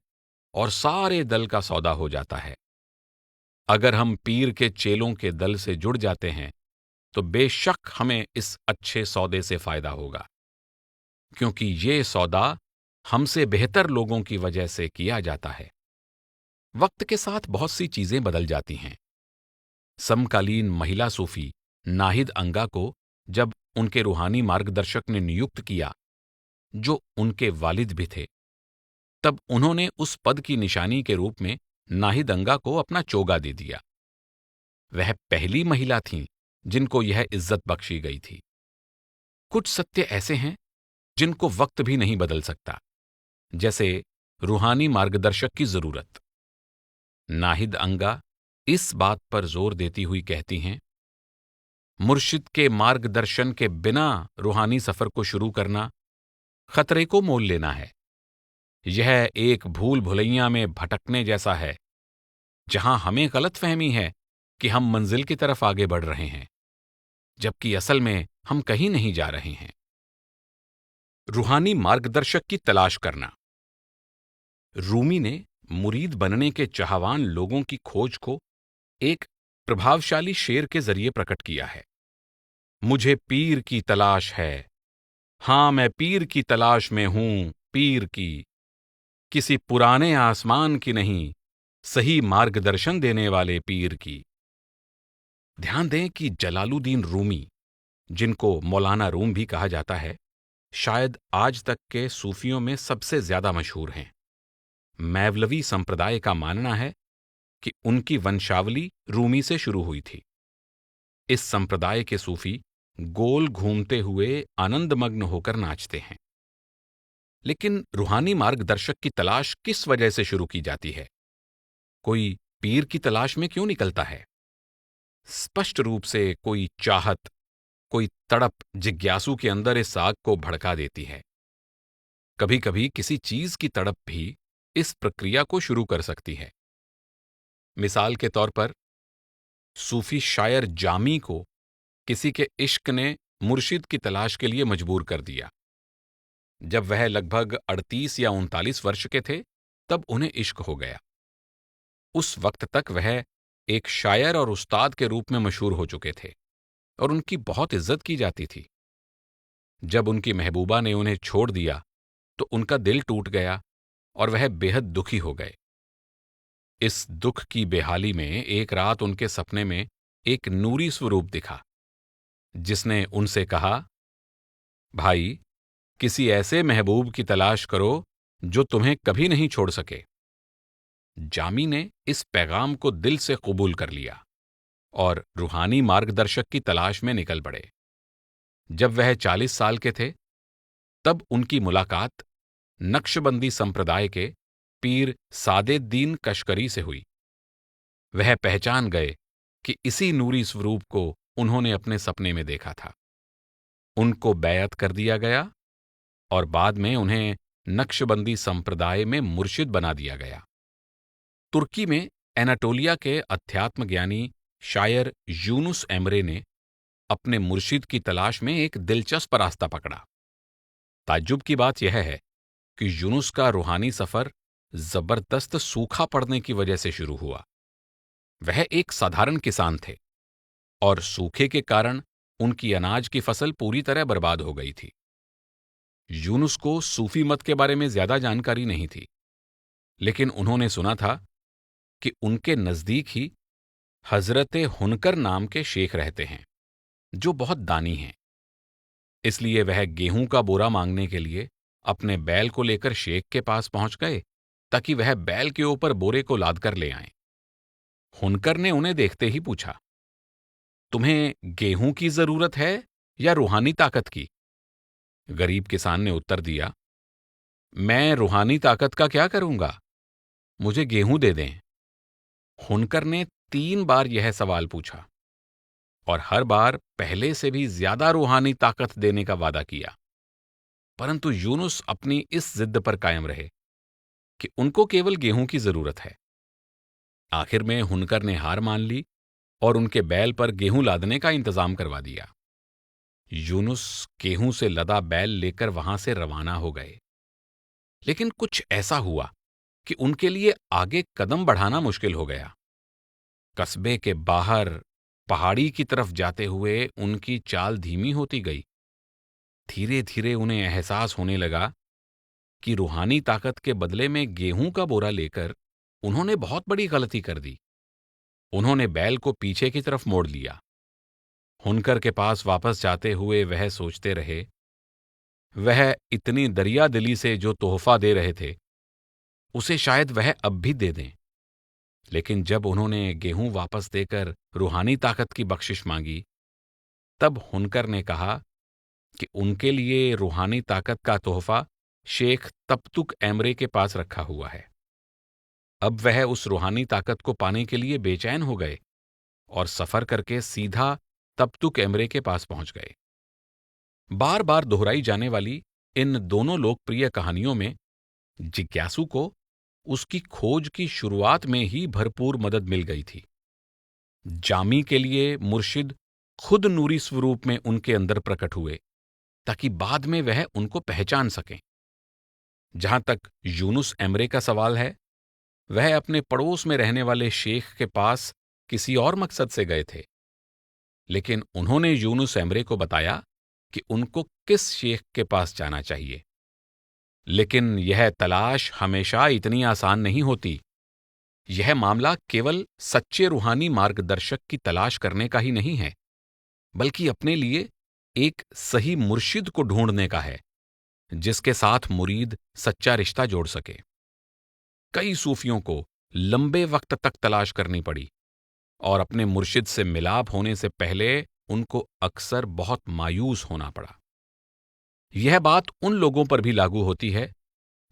और सारे दल का सौदा हो जाता है। अगर हम पीर के चेलों के दल से जुड़ जाते हैं तो बेशक हमें इस अच्छे सौदे से फायदा होगा, क्योंकि ये सौदा हमसे बेहतर लोगों की वजह से किया जाता है। वक्त के साथ बहुत सी चीजें बदल जाती हैं। समकालीन महिला सूफी नाहिद अंगा को जब उनके रूहानी मार्गदर्शक ने नियुक्त किया, जो उनके वालिद भी थे, तब उन्होंने उस पद की निशानी के रूप में नाहिद अंगा को अपना चोगा दे दिया। वह पहली महिला थीं जिनको यह इज्जत बख्शी गई थी। कुछ सत्य ऐसे हैं जिनको वक्त भी नहीं बदल सकता, जैसे रूहानी मार्गदर्शक की जरूरत। नाहिद अंगा इस बात पर जोर देती हुई कहती हैं, मुर्शिद के मार्गदर्शन के बिना रूहानी सफर को शुरू करना खतरे को मोल लेना है। यह एक भूल भुलैया में भटकने जैसा है, जहां हमें गलतफहमी है कि हम मंजिल की तरफ आगे बढ़ रहे हैं, जबकि असल में हम कहीं नहीं जा रहे हैं। रूहानी मार्गदर्शक की तलाश करना। रूमी ने मुरीद बनने के चाहवान लोगों की खोज को एक प्रभावशाली शेर के जरिए प्रकट किया है। मुझे पीर की तलाश है, हां मैं पीर की तलाश में हूं, पीर की, किसी पुराने आसमान की नहीं, सही मार्गदर्शन देने वाले पीर की। ध्यान दें कि जलालुद्दीन रूमी, जिनको मौलाना रूम भी कहा जाता है, शायद आज तक के सूफियों में सबसे ज्यादा मशहूर हैं। मैवलवी संप्रदाय का मानना है कि उनकी वंशावली रूमी से शुरू हुई थी। इस संप्रदाय के सूफी गोल घूमते हुए आनंदमग्न होकर नाचते हैं। लेकिन रूहानी मार्गदर्शक की तलाश किस वजह से शुरू की जाती है? कोई पीर की तलाश में क्यों निकलता है? स्पष्ट रूप से कोई चाहत, कोई तड़प जिज्ञासु के अंदर इस आग को भड़का देती है। कभी कभी किसी चीज की तड़प भी इस प्रक्रिया को शुरू कर सकती है। मिसाल के तौर पर, सूफी शायर जामी को किसी के इश्क ने मुर्शिद की तलाश के लिए मजबूर कर दिया। जब वह लगभग 38 या 39 वर्ष के थे, तब उन्हें इश्क हो गया। उस वक्त तक वह एक शायर और उस्ताद के रूप में मशहूर हो चुके थे और उनकी बहुत इज्जत की जाती थी। जब उनकी महबूबा ने उन्हें छोड़ दिया तो उनका दिल टूट गया और वह बेहद दुखी हो गए। इस दुख की बेहाली में एक रात उनके सपने में एक नूरी स्वरूप दिखा, जिसने उनसे कहा, भाई, किसी ऐसे महबूब की तलाश करो जो तुम्हें कभी नहीं छोड़ सके। जामी ने इस पैगाम को दिल से कबूल कर लिया और रूहानी मार्गदर्शक की तलाश में निकल पड़े। जब वह 40 साल के थे, तब उनकी मुलाकात नक्शबंदी संप्रदाय के पीर सादेद्दीन कशकरी से हुई। वह पहचान गए कि इसी नूरी स्वरूप को उन्होंने अपने सपने में देखा था। उनको बैयत कर दिया गया और बाद में उन्हें नक्शबंदी संप्रदाय में मुर्शिद बना दिया गया। तुर्की में एनाटोलिया के अध्यात्म ज्ञानी शायर यूनुस एमरे ने अपने मुर्शिद की तलाश में एक दिलचस्प रास्ता पकड़ा। ताज्जुब की बात यह है कि यूनुस का रूहानी सफर जबरदस्त सूखा पड़ने की वजह से शुरू हुआ। वह एक साधारण किसान थे और सूखे के कारण उनकी अनाज की फसल पूरी तरह बर्बाद हो गई थी। यूनुस को सूफी मत के बारे में ज्यादा जानकारी नहीं थी, लेकिन उन्होंने सुना था कि उनके नजदीक ही हजरत हुनकर नाम के शेख रहते हैं, जो बहुत दानी हैं। इसलिए वह गेहूं का बोरा मांगने के लिए अपने बैल को लेकर शेख के पास पहुंच गए, ताकि वह बैल के ऊपर बोरे को लाद कर ले आएं। हुनकर ने उन्हें देखते ही पूछा, तुम्हें गेहूं की जरूरत है या रूहानी ताकत की? गरीब किसान ने उत्तर दिया, मैं रूहानी ताकत का क्या करूंगा, मुझे गेहूं दे दें। हुनकर ने 3 बार यह सवाल पूछा और हर बार पहले से भी ज्यादा रूहानी ताकत देने का वादा किया, परंतु यूनुस अपनी इस जिद पर कायम रहे कि उनको केवल गेहूं की जरूरत है। आखिर में हुनकर ने हार मान ली और उनके बैल पर गेहूं लादने का इंतजाम करवा दिया। यूनुस गेहूं से लदा बैल लेकर वहां से रवाना हो गए, लेकिन कुछ ऐसा हुआ कि उनके लिए आगे कदम बढ़ाना मुश्किल हो गया। कस्बे के बाहर पहाड़ी की तरफ जाते हुए उनकी चाल धीमी होती गई। धीरे धीरे उन्हें एहसास होने लगा कि रूहानी ताकत के बदले में गेहूं का बोरा लेकर उन्होंने बहुत बड़ी गलती कर दी। उन्होंने बैल को पीछे की तरफ मोड़ लिया। हुनकर के पास वापस जाते हुए वह सोचते रहे, वह इतनी दरिया दिली से जो तोहफा दे रहे थे उसे शायद वह अब भी दे दें। लेकिन जब उन्होंने गेहूं वापस देकर रूहानी ताकत की बख्शिश मांगी, तब हुनकर ने कहा कि उनके लिए रूहानी ताकत का तोहफा शेख तब्तुक एमरे के पास रखा हुआ है। अब वह उस रूहानी ताकत को पाने के लिए बेचैन हो गए और सफर करके सीधा तब्तुक एमरे के पास पहुंच गए। बार बार दोहराई जाने वाली इन दोनों लोकप्रिय कहानियों में जिज्ञासु को उसकी खोज की शुरुआत में ही भरपूर मदद मिल गई थी। जामी के लिए मुर्शिद खुद नूरी स्वरूप में उनके अंदर प्रकट हुए, ताकि बाद में वह उनको पहचान सकें। जहां तक यूनुस एमरे का सवाल है, वह अपने पड़ोस में रहने वाले शेख के पास किसी और मकसद से गए थे, लेकिन उन्होंने यूनुस एमरे को बताया कि उनको किस शेख के पास जाना चाहिए। लेकिन यह तलाश हमेशा इतनी आसान नहीं होती। यह मामला केवल सच्चे रूहानी मार्गदर्शक की तलाश करने का ही नहीं है, बल्कि अपने लिए एक सही मुर्शिद को ढूंढने का है, जिसके साथ मुरीद सच्चा रिश्ता जोड़ सके। कई सूफियों को लंबे वक्त तक तलाश करनी पड़ी और अपने मुर्शिद से मिलाप होने से पहले उनको अक्सर बहुत मायूस होना पड़ा। यह बात उन लोगों पर भी लागू होती है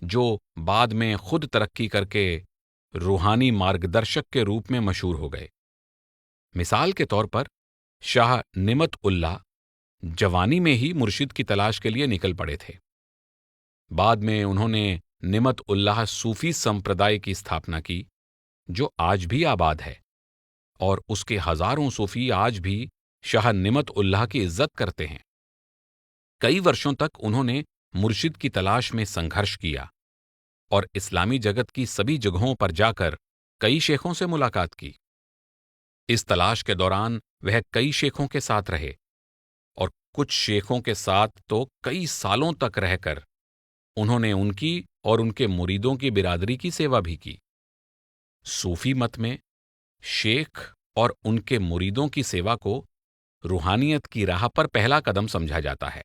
जो बाद में खुद तरक्की करके रूहानी मार्गदर्शक के रूप में मशहूर हो गए। मिसाल के तौर पर शाह निमत उल्लाह जवानी में ही मुर्शिद की तलाश के लिए निकल पड़े थे। बाद में उन्होंने निमत उल्लाह सूफी संप्रदाय की स्थापना की, जो आज भी आबाद है, और उसके हजारों सूफी आज भी शाह निमत उल्लाह की इज्जत करते हैं। कई वर्षों तक उन्होंने मुर्शिद की तलाश में संघर्ष किया और इस्लामी जगत की सभी जगहों पर जाकर कई शेखों से मुलाकात की। इस तलाश के दौरान वह कई शेखों के साथ रहे और कुछ शेखों के साथ तो कई सालों तक रहकर उन्होंने उनकी और उनके मुरीदों की बिरादरी की सेवा भी की। सूफी मत में शेख और उनके मुरीदों की सेवा को रूहानियत की राह पर पहला कदम समझा जाता है।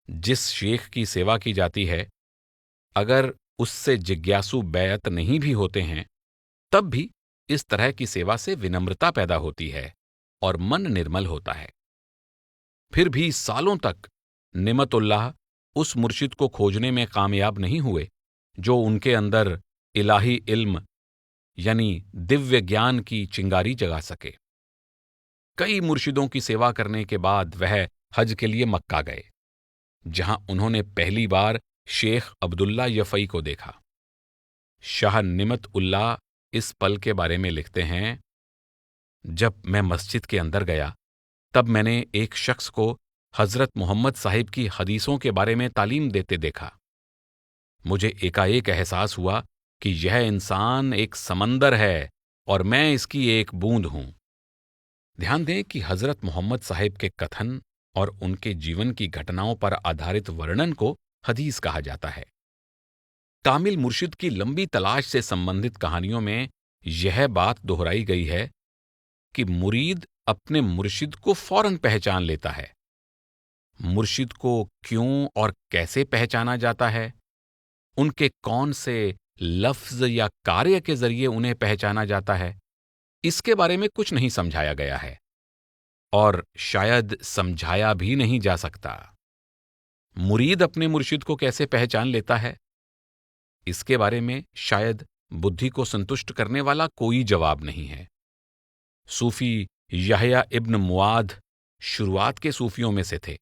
जिस शेख की सेवा की जाती है, अगर उससे जिज्ञासु बैत नहीं भी होते हैं, तब भी इस तरह की सेवा से विनम्रता पैदा होती है और मन निर्मल होता है। फिर भी सालों तक निमतुल्लाह उस मुर्शिद को खोजने में कामयाब नहीं हुए जो उनके अंदर इलाही इल्म यानी दिव्य ज्ञान की चिंगारी जगा सके। कई मुर्शिदों की सेवा करने के बाद वह हज के लिए मक्का गए, जहां उन्होंने पहली बार शेख अब्दुल्ला यफई को देखा। शाह निमत उल्लाह इस पल के बारे में लिखते हैं, जब मैं मस्जिद के अंदर गया तब मैंने एक शख्स को हजरत मोहम्मद साहिब की हदीसों के बारे में तालीम देते देखा। मुझे एकाएक एहसास हुआ कि यह इंसान एक समंदर है और मैं इसकी एक बूंद हूं। ध्यान दें कि हजरत मोहम्मद साहिब के कथन और उनके जीवन की घटनाओं पर आधारित वर्णन को हदीस कहा जाता है। कामिल मुर्शिद की लंबी तलाश से संबंधित कहानियों में यह बात दोहराई गई है कि मुरीद अपने मुर्शिद को फौरन पहचान लेता है। मुर्शिद को क्यों और कैसे पहचाना जाता है, उनके कौन से लफ्ज या कार्य के जरिए उन्हें पहचाना जाता है, इसके बारे में कुछ नहीं समझाया गया है और शायद समझाया भी नहीं जा सकता। मुरीद अपने मुर्शिद को कैसे पहचान लेता है, इसके बारे में शायद बुद्धि को संतुष्ट करने वाला कोई जवाब नहीं है। सूफी यहया इब्न मुआद शुरुआत के सूफियों में से थे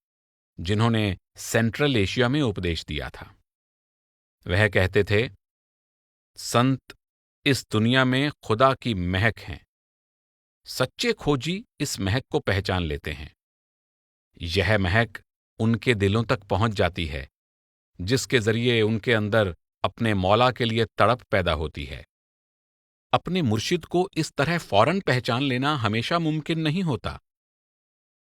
जिन्होंने सेंट्रल एशिया में उपदेश दिया था। वह कहते थे, संत इस दुनिया में खुदा की महक हैं। सच्चे खोजी इस महक को पहचान लेते हैं। यह महक उनके दिलों तक पहुंच जाती है, जिसके जरिए उनके अंदर अपने मौला के लिए तड़प पैदा होती है। अपने मुर्शिद को इस तरह फौरन पहचान लेना हमेशा मुमकिन नहीं होता।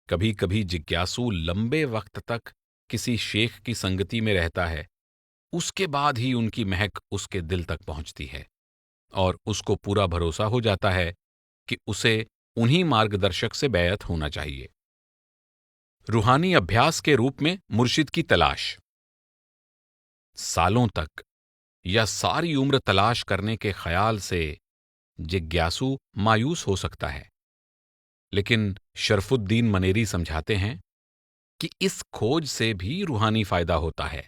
कभी कभी जिज्ञासु लंबे वक्त तक किसी शेख की संगति में रहता है, उसके बाद ही उनकी महक उसके दिल तक पहुंचती है और उसको पूरा भरोसा हो जाता है कि उसे उन्हीं मार्गदर्शक से बैयत होना चाहिए। रूहानी अभ्यास के रूप में मुर्शिद की तलाश। सालों तक या सारी उम्र तलाश करने के ख्याल से जिज्ञासु मायूस हो सकता है, लेकिन शरफुद्दीन मनेरी समझाते हैं कि इस खोज से भी रूहानी फायदा होता है।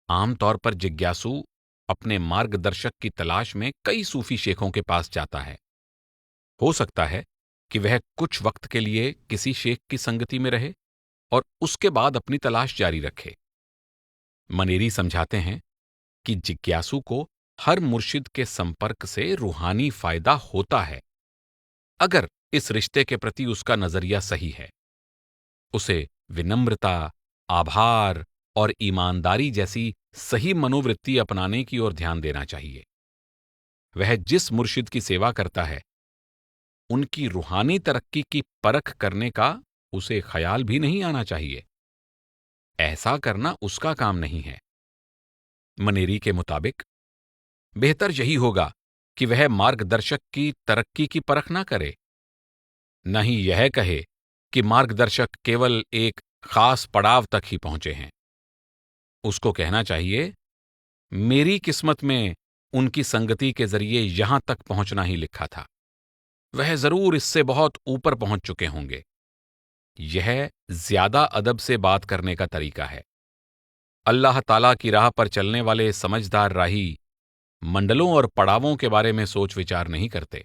आमतौर पर जिज्ञासु अपने मार्गदर्शक की तलाश में कई सूफी शेखों के पास जाता है। हो सकता है कि वह कुछ वक्त के लिए किसी शेख की संगति में रहे और उसके बाद अपनी तलाश जारी रखे। मनेरी समझाते हैं कि जिज्ञासु को हर मुर्शिद के संपर्क से रूहानी फायदा होता है, अगर इस रिश्ते के प्रति उसका नजरिया सही है। उसे विनम्रता, आभार और ईमानदारी जैसी सही मनोवृत्ति अपनाने की ओर ध्यान देना चाहिए। वह जिस मुर्शिद की सेवा करता है, उनकी रूहानी तरक्की की परख करने का उसे ख्याल भी नहीं आना चाहिए। ऐसा करना उसका काम नहीं है। मनेरी के मुताबिक बेहतर यही होगा कि वह मार्गदर्शक की तरक्की की परख ना करे, न ही यह कहे कि मार्गदर्शक केवल एक खास पड़ाव तक ही पहुंचे हैं। उसको कहना चाहिए, मेरी किस्मत में उनकी संगति के जरिए यहां तक पहुंचना ही लिखा था। वह जरूर इससे बहुत ऊपर पहुंच चुके होंगे। यह ज्यादा अदब से बात करने का तरीका है। अल्लाह ताला की राह पर चलने वाले समझदार राही मंडलों और पड़ावों के बारे में सोच विचार नहीं करते।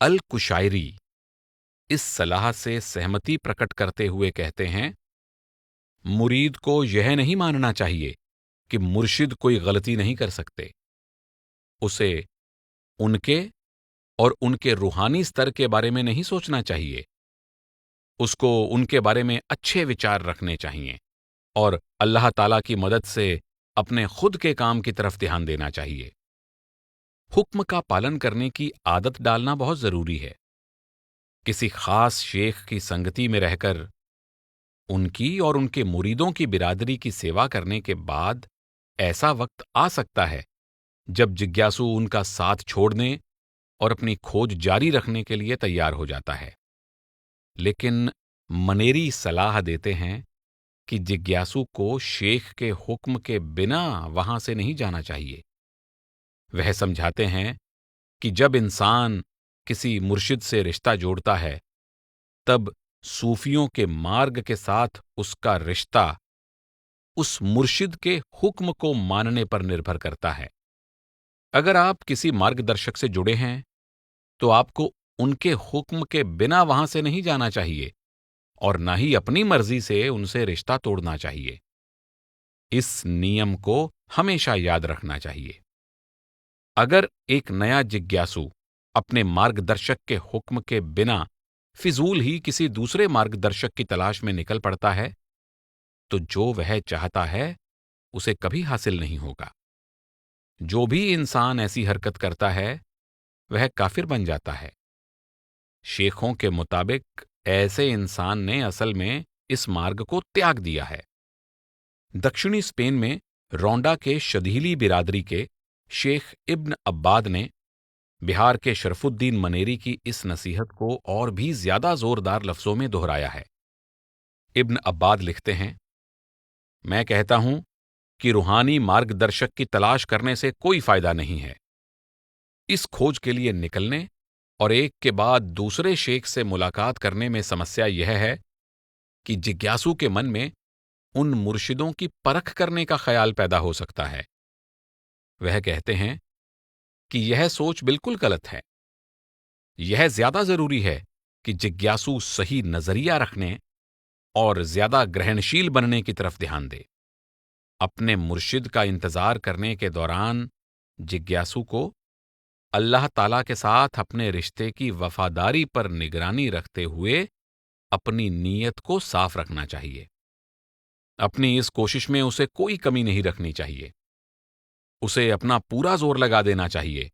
अल कुशायरी इस सलाह से सहमति प्रकट करते हुए कहते हैं, मुरीद को यह नहीं मानना चाहिए कि मुर्शिद कोई गलती नहीं कर सकते। उसे उनके और उनके रूहानी स्तर के बारे में नहीं सोचना चाहिए। उसको उनके बारे में अच्छे विचार रखने चाहिए और अल्लाह ताला की मदद से अपने खुद के काम की तरफ ध्यान देना चाहिए। हुक्म का पालन करने की आदत डालना बहुत जरूरी है। किसी खास शेख की संगति में रहकर उनकी और उनके मुरीदों की बिरादरी की सेवा करने के बाद ऐसा वक्त आ सकता है जब जिज्ञासु उनका साथ छोड़ने और अपनी खोज जारी रखने के लिए तैयार हो जाता है। लेकिन मनेरी सलाह देते हैं कि जिज्ञासु को शेख के हुक्म के बिना वहां से नहीं जाना चाहिए। वह समझाते हैं कि जब इंसान किसी मुर्शिद से रिश्ता जोड़ता है, तब सूफियों के मार्ग के साथ उसका रिश्ता उस मुर्शिद के हुक्म को मानने पर निर्भर करता है। अगर आप किसी मार्गदर्शक से जुड़े हैं, तो आपको उनके हुक्म के बिना वहां से नहीं जाना चाहिए और न ही अपनी मर्जी से उनसे रिश्ता तोड़ना चाहिए। इस नियम को हमेशा याद रखना चाहिए। अगर एक नया जिज्ञासु अपने मार्गदर्शक के हुक्म के बिना फिजूल ही किसी दूसरे मार्गदर्शक की तलाश में निकल पड़ता है, तो जो वह चाहता है उसे कभी हासिल नहीं होगा। जो भी इंसान ऐसी हरकत करता है, वह काफिर बन जाता है। शेखों के मुताबिक ऐसे इंसान ने असल में इस मार्ग को त्याग दिया है। दक्षिणी स्पेन में रोंडा के शदीली बिरादरी के शेख इब्न अब्बाद ने बिहार के शरफुद्दीन मनेरी की इस नसीहत को और भी ज्यादा जोरदार लफ्जों में दोहराया है। इब्न अब्बाद लिखते हैं, मैं कहता हूं कि रूहानी मार्गदर्शक की तलाश करने से कोई फायदा नहीं है। इस खोज के लिए निकलने और एक के बाद दूसरे शेख से मुलाकात करने में समस्या यह है कि जिज्ञासु के मन में उन मुर्शिदों की परख करने का ख्याल पैदा हो सकता है। वह कहते हैं कि यह सोच बिल्कुल गलत है। यह ज्यादा जरूरी है कि जिज्ञासु सही नजरिया रखने और ज्यादा ग्रहणशील बनने की तरफ ध्यान दे। अपने मुर्शिद का इंतजार करने के दौरान जिज्ञासु को अल्लाह ताला के साथ अपने रिश्ते की वफादारी पर निगरानी रखते हुए अपनी नीयत को साफ रखना चाहिए। अपनी इस कोशिश में उसे कोई कमी नहीं रखनी चाहिए। उसे अपना पूरा जोर लगा देना चाहिए,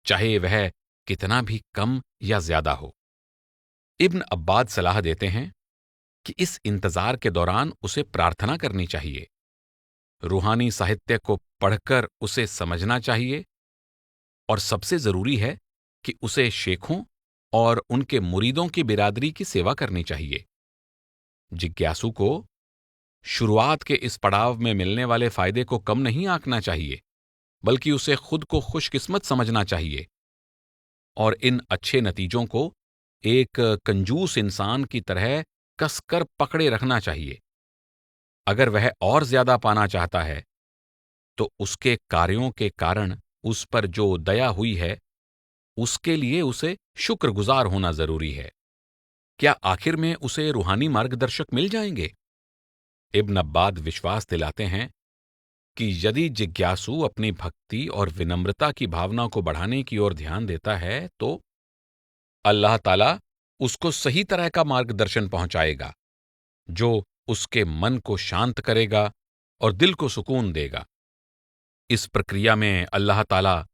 चाहे वह कितना भी कम या ज्यादा हो। इब्न अब्बाद सलाह देते हैं कि इस इंतजार के दौरान उसे प्रार्थना करनी चाहिए, रूहानी साहित्य को पढ़कर उसे समझना चाहिए और सबसे जरूरी है कि उसे शेखों और उनके मुरीदों की बिरादरी की सेवा करनी चाहिए। जिज्ञासु को शुरुआत के इस पड़ाव में मिलने वाले फायदे को कम नहीं आंकना चाहिए, बल्कि उसे खुद को खुशकिस्मत समझना चाहिए और इन अच्छे नतीजों को एक कंजूस इंसान की तरह कसकर पकड़े रखना चाहिए। अगर वह और ज्यादा पाना चाहता है, तो उसके कार्यों के कारण उस पर जो दया हुई है, उसके लिए उसे शुक्रगुजार होना जरूरी है। क्या आखिर में उसे रूहानी मार्गदर्शक मिल जाएंगे? इब्न अब्बाद विश्वास दिलाते हैं कि यदि जिज्ञासु अपनी भक्ति और विनम्रता की भावना को बढ़ाने की ओर ध्यान देता है, तो अल्लाह ताला उसको सही तरह का मार्गदर्शन पहुंचाएगा, जो उसके मन को शांत करेगा और दिल को सुकून देगा। इस प्रक्रिया में अल्लाह ताला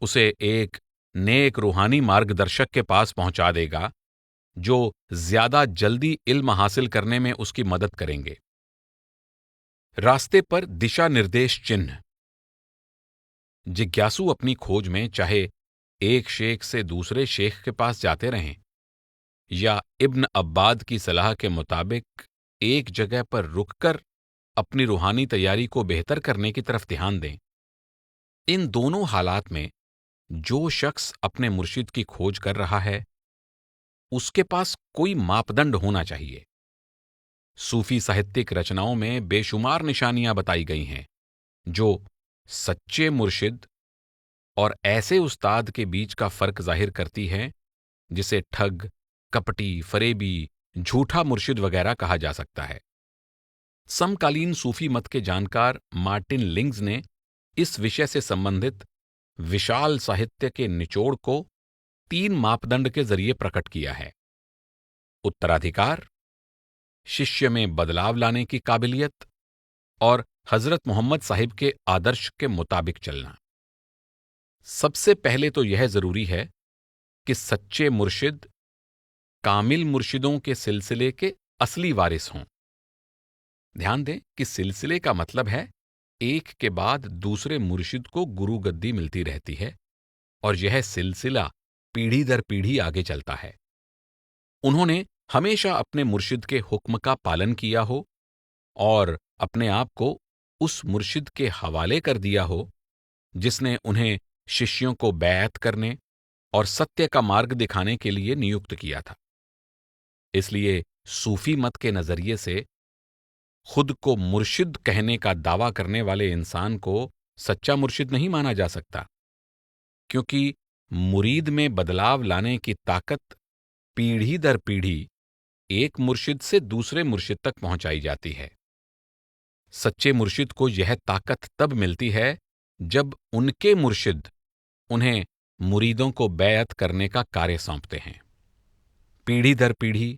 उसे एक नेक रूहानी मार्गदर्शक के पास पहुंचा देगा, जो ज्यादा जल्दी इल्म हासिल करने में उसकी मदद करेंगे। रास्ते पर दिशा निर्देश चिन्ह। जिज्ञासु अपनी खोज में चाहे एक शेख से दूसरे शेख के पास जाते रहें या इब्न अब्बाद की सलाह के मुताबिक एक जगह पर रुककर अपनी रूहानी तैयारी को बेहतर करने की तरफ ध्यान दें, इन दोनों हालात में जो शख्स अपने मुर्शिद की खोज कर रहा है, उसके पास कोई मापदंड होना चाहिए। सूफी साहित्यिक रचनाओं में बेशुमार निशानियां बताई गई हैं, जो सच्चे मुर्शिद और ऐसे उस्ताद के बीच का फर्क जाहिर करती हैं, जिसे ठग, कपटी, फरेबी, झूठा मुर्शिद वगैरह कहा जा सकता है। समकालीन सूफी मत के जानकार मार्टिन लिंग्स ने इस विषय से संबंधित विशाल साहित्य के निचोड़ को 3 मापदंड के जरिए प्रकट किया है: उत्तराधिकार, शिष्य में बदलाव लाने की काबिलियत और हजरत मोहम्मद साहिब के आदर्श के मुताबिक चलना। सबसे पहले तो यह जरूरी है कि सच्चे मुर्शिद कामिल मुर्शिदों के सिलसिले के असली वारिस हों। ध्यान दें कि सिलसिले का मतलब है एक के बाद दूसरे मुर्शिद को गुरु गद्दी मिलती रहती है और यह सिलसिला पीढ़ी दर पीढ़ी आगे चलता है। उन्होंने हमेशा अपने मुर्शिद के हुक्म का पालन किया हो और अपने आप को उस मुर्शिद के हवाले कर दिया हो जिसने उन्हें शिष्यों को बैअत करने और सत्य का मार्ग दिखाने के लिए नियुक्त किया था। इसलिए सूफी मत के नजरिए से खुद को मुर्शिद कहने का दावा करने वाले इंसान को सच्चा मुर्शिद नहीं माना जा सकता, क्योंकि मुरीद में बदलाव लाने की ताकत पीढ़ी दर पीढ़ी एक मुर्शिद से दूसरे मुर्शिद तक पहुंचाई जाती है। सच्चे मुर्शिद को यह ताकत तब मिलती है जब उनके मुर्शिद उन्हें मुरीदों को बैअत करने का कार्य सौंपते हैं। पीढ़ी दर पीढ़ी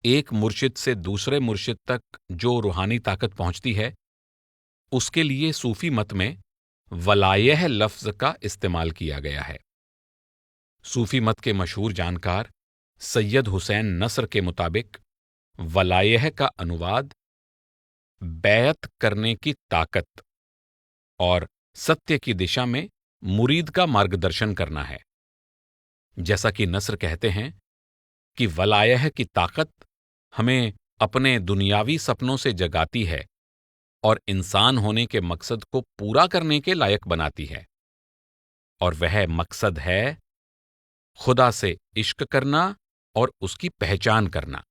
एक मुर्शिद से दूसरे मुर्शिद तक जो रूहानी ताकत पहुंचती है, उसके लिए सूफी मत में वलायह लफ्ज का इस्तेमाल किया गया है। सूफी मत के मशहूर जानकार सैयद हुसैन नस्र के मुताबिक वलायह का अनुवाद बैअत करने की ताकत और सत्य की दिशा में मुरीद का मार्गदर्शन करना है। जैसा कि नस्र कहते हैं कि वलायह की ताकत हमें अपने दुनियावी सपनों से जगाती है और इंसान होने के मकसद को पूरा करने के लायक बनाती है, और वह मकसद है खुदा से इश्क करना और उसकी पहचान करना।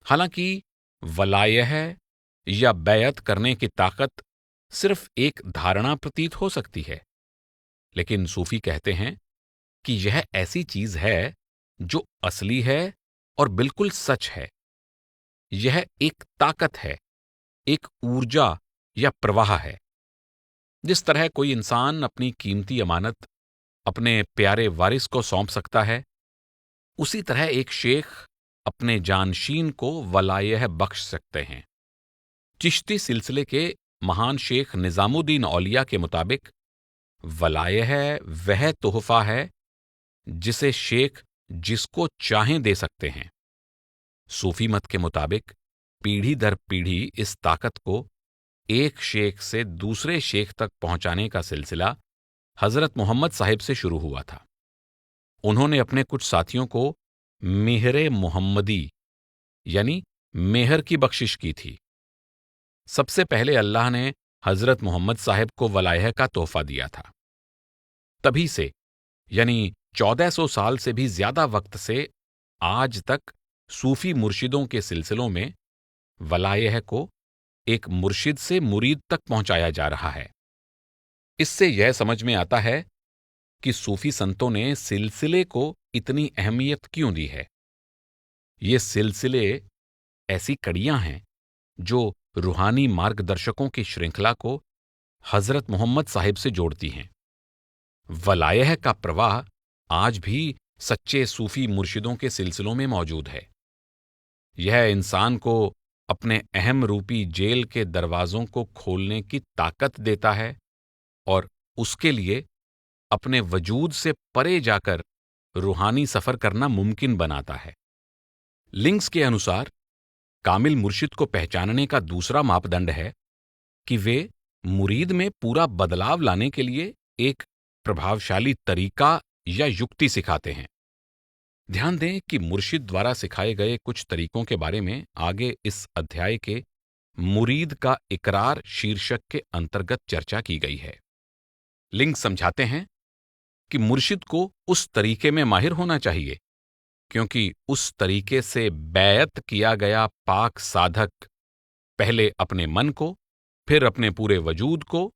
हालांकि वलायह या बैअत करने की ताकत सिर्फ एक धारणा प्रतीत हो सकती है, लेकिन सूफी कहते हैं कि यह ऐसी चीज है जो असली है और बिल्कुल सच है। यह एक ताकत है, एक ऊर्जा या प्रवाह है। जिस तरह कोई इंसान अपनी कीमती अमानत अपने प्यारे वारिस को सौंप सकता है, उसी तरह एक शेख अपने जानशीन को वलायह बख्श सकते हैं। चिश्ती सिलसिले के महान शेख निजामुद्दीन औलिया के मुताबिक वलायह वह तोहफा है जिसे शेख जिसको चाहें दे सकते हैं। सूफी मत के मुताबिक पीढ़ी दर पीढ़ी इस ताकत को एक शेख से दूसरे शेख तक पहुंचाने का सिलसिला हजरत मोहम्मद साहिब से शुरू हुआ था। उन्होंने अपने कुछ साथियों को मेहरे मोहम्मदी यानी मेहर की बख्शिश की थी। सबसे पहले अल्लाह ने हजरत मोहम्मद साहिब को वलायह का तोहफा दिया था। तभी से यानी 1400 साल से भी ज्यादा वक्त से आज तक सूफी मुर्शिदों के सिलसिलों में वलायह को एक मुर्शिद से मुरीद तक पहुंचाया जा रहा है। इससे यह समझ में आता है कि सूफी संतों ने सिलसिले को इतनी अहमियत क्यों दी है। ये सिलसिले ऐसी कड़ियां हैं जो रूहानी मार्गदर्शकों की श्रृंखला को हजरत मोहम्मद साहिब से जोड़ती हैं। वलायह का प्रवाह आज भी सच्चे सूफी मुर्शिदों के सिलसिलों में मौजूद है। यह इंसान को अपने अहम रूपी जेल के दरवाजों को खोलने की ताकत देता है और उसके लिए अपने वजूद से परे जाकर रूहानी सफर करना मुमकिन बनाता है। लिंक्स के अनुसार कामिल मुर्शिद को पहचानने का दूसरा मापदंड है कि वे मुरीद में पूरा बदलाव लाने के लिए एक प्रभावशाली तरीका या युक्ति सिखाते हैं। ध्यान दें कि मुर्शिद द्वारा सिखाए गए कुछ तरीकों के बारे में आगे इस अध्याय के मुरीद का इकरार शीर्षक के अंतर्गत चर्चा की गई है। लिंक समझाते हैं कि मुर्शिद को उस तरीके में माहिर होना चाहिए क्योंकि उस तरीके से बैअत किया गया पाक साधक पहले अपने मन को फिर अपने पूरे वजूद को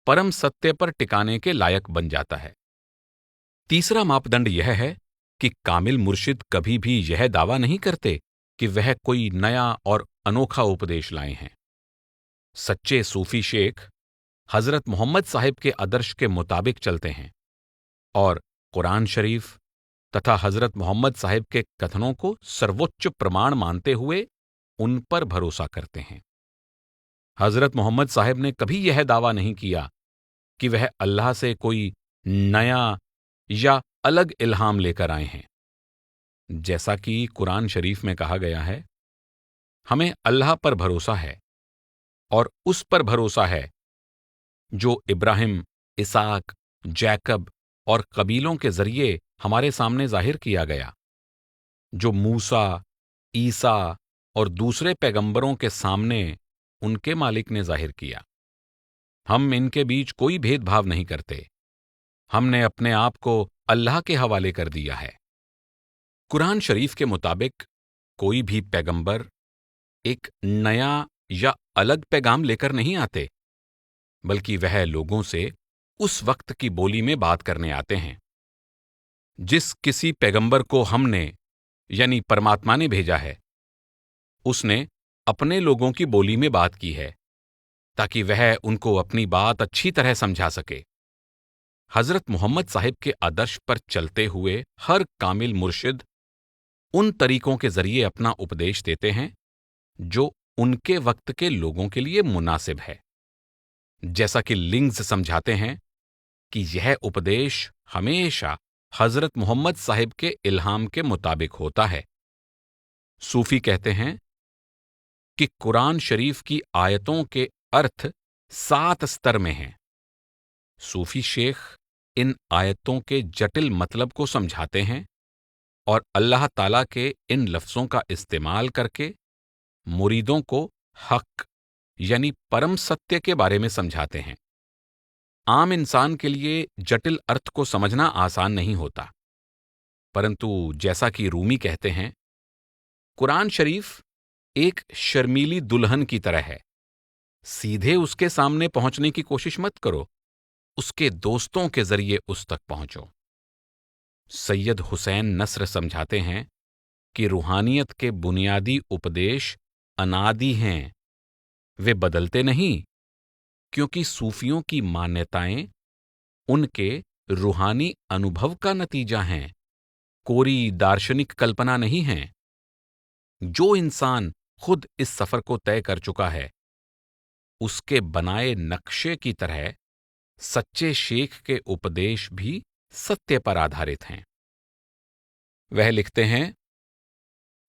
परम सत्य पर टिकाने के लायक बन जाता है। तीसरा मापदंड यह है कि कामिल मुर्शिद कभी भी यह दावा नहीं करते कि वह कोई नया और अनोखा उपदेश लाए हैं। सच्चे सूफी शेख हजरत मोहम्मद साहिब के आदर्श के मुताबिक चलते हैं और कुरान शरीफ तथा हजरत मोहम्मद साहिब के कथनों को सर्वोच्च प्रमाण मानते हुए उन पर भरोसा करते हैं। हजरत मोहम्मद साहिब ने कभी यह दावा नहीं किया कि वह अल्लाह से कोई नया या अलग इल्हाम लेकर आए हैं। जैसा कि कुरान शरीफ में कहा गया है, हमें अल्लाह पर भरोसा है और उस पर भरोसा है जो इब्राहिम, इसाक, जैकब और कबीलों के जरिए हमारे सामने जाहिर किया गया, जो मूसा, ईसा और दूसरे पैगंबरों के सामने उनके मालिक ने जाहिर किया। हम इनके बीच कोई भेदभाव नहीं करते। हमने अपने आप को अल्लाह के हवाले कर दिया है। कुरान शरीफ के मुताबिक कोई भी पैगंबर एक नया या अलग पैगाम लेकर नहीं आते, बल्कि वह लोगों से उस वक्त की बोली में बात करने आते हैं। जिस किसी पैगंबर को हमने यानी परमात्मा ने भेजा है, उसने अपने लोगों की बोली में बात की है ताकि वह उनको अपनी बात अच्छी तरह समझा सके। हजरत मोहम्मद साहिब के आदर्श पर चलते हुए हर कामिल मुर्शिद उन तरीकों के जरिए अपना उपदेश देते हैं जो उनके वक्त के लोगों के लिए मुनासिब है। जैसा कि लिंग्स समझाते हैं कि यह उपदेश हमेशा हजरत मोहम्मद साहिब के इल्हाम के मुताबिक होता है। सूफी कहते हैं कि कुरान शरीफ की आयतों के अर्थ 7 स्तर में हैं। सूफी शेख इन आयतों के जटिल मतलब को समझाते हैं और अल्लाह ताला के इन लफ्ज़ों का इस्तेमाल करके मुरीदों को हक यानी परम सत्य के बारे में समझाते हैं। आम इंसान के लिए जटिल अर्थ को समझना आसान नहीं होता, परंतु जैसा कि रूमी कहते हैं, कुरान शरीफ एक शर्मीली दुल्हन की तरह है। सीधे उसके सामने पहुंचने की कोशिश मत करो, उसके दोस्तों के जरिए उस तक पहुंचो। सैयद हुसैन नस्र समझाते हैं कि रूहानियत के बुनियादी उपदेश अनादि हैं, वे बदलते नहीं, क्योंकि सूफियों की मान्यताएं उनके रूहानी अनुभव का नतीजा हैं, कोरी दार्शनिक कल्पना नहीं हैं। जो इंसान खुद इस सफर को तय कर चुका है, उसके बनाए नक्शे की तरह सच्चे शेख के उपदेश भी सत्य पर आधारित हैं। वह लिखते हैं,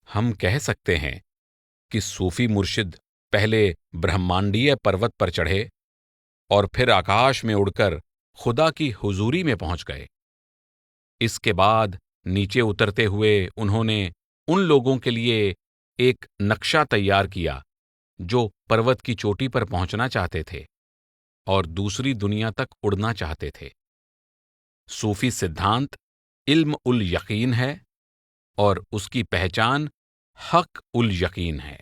हम कह सकते हैं कि सूफी मुर्शिद पहले ब्रह्मांडीय पर्वत पर चढ़े और फिर आकाश में उड़कर खुदा की हुजूरी में पहुंच गए। इसके बाद नीचे उतरते हुए उन्होंने उन लोगों के लिए एक नक्शा तैयार किया जो पर्वत की चोटी पर पहुंचना चाहते थे और दूसरी दुनिया तक उड़ना चाहते थे। सूफी सिद्धांत इल्म उल यकीन है और उसकी पहचान हक उल यकीन है।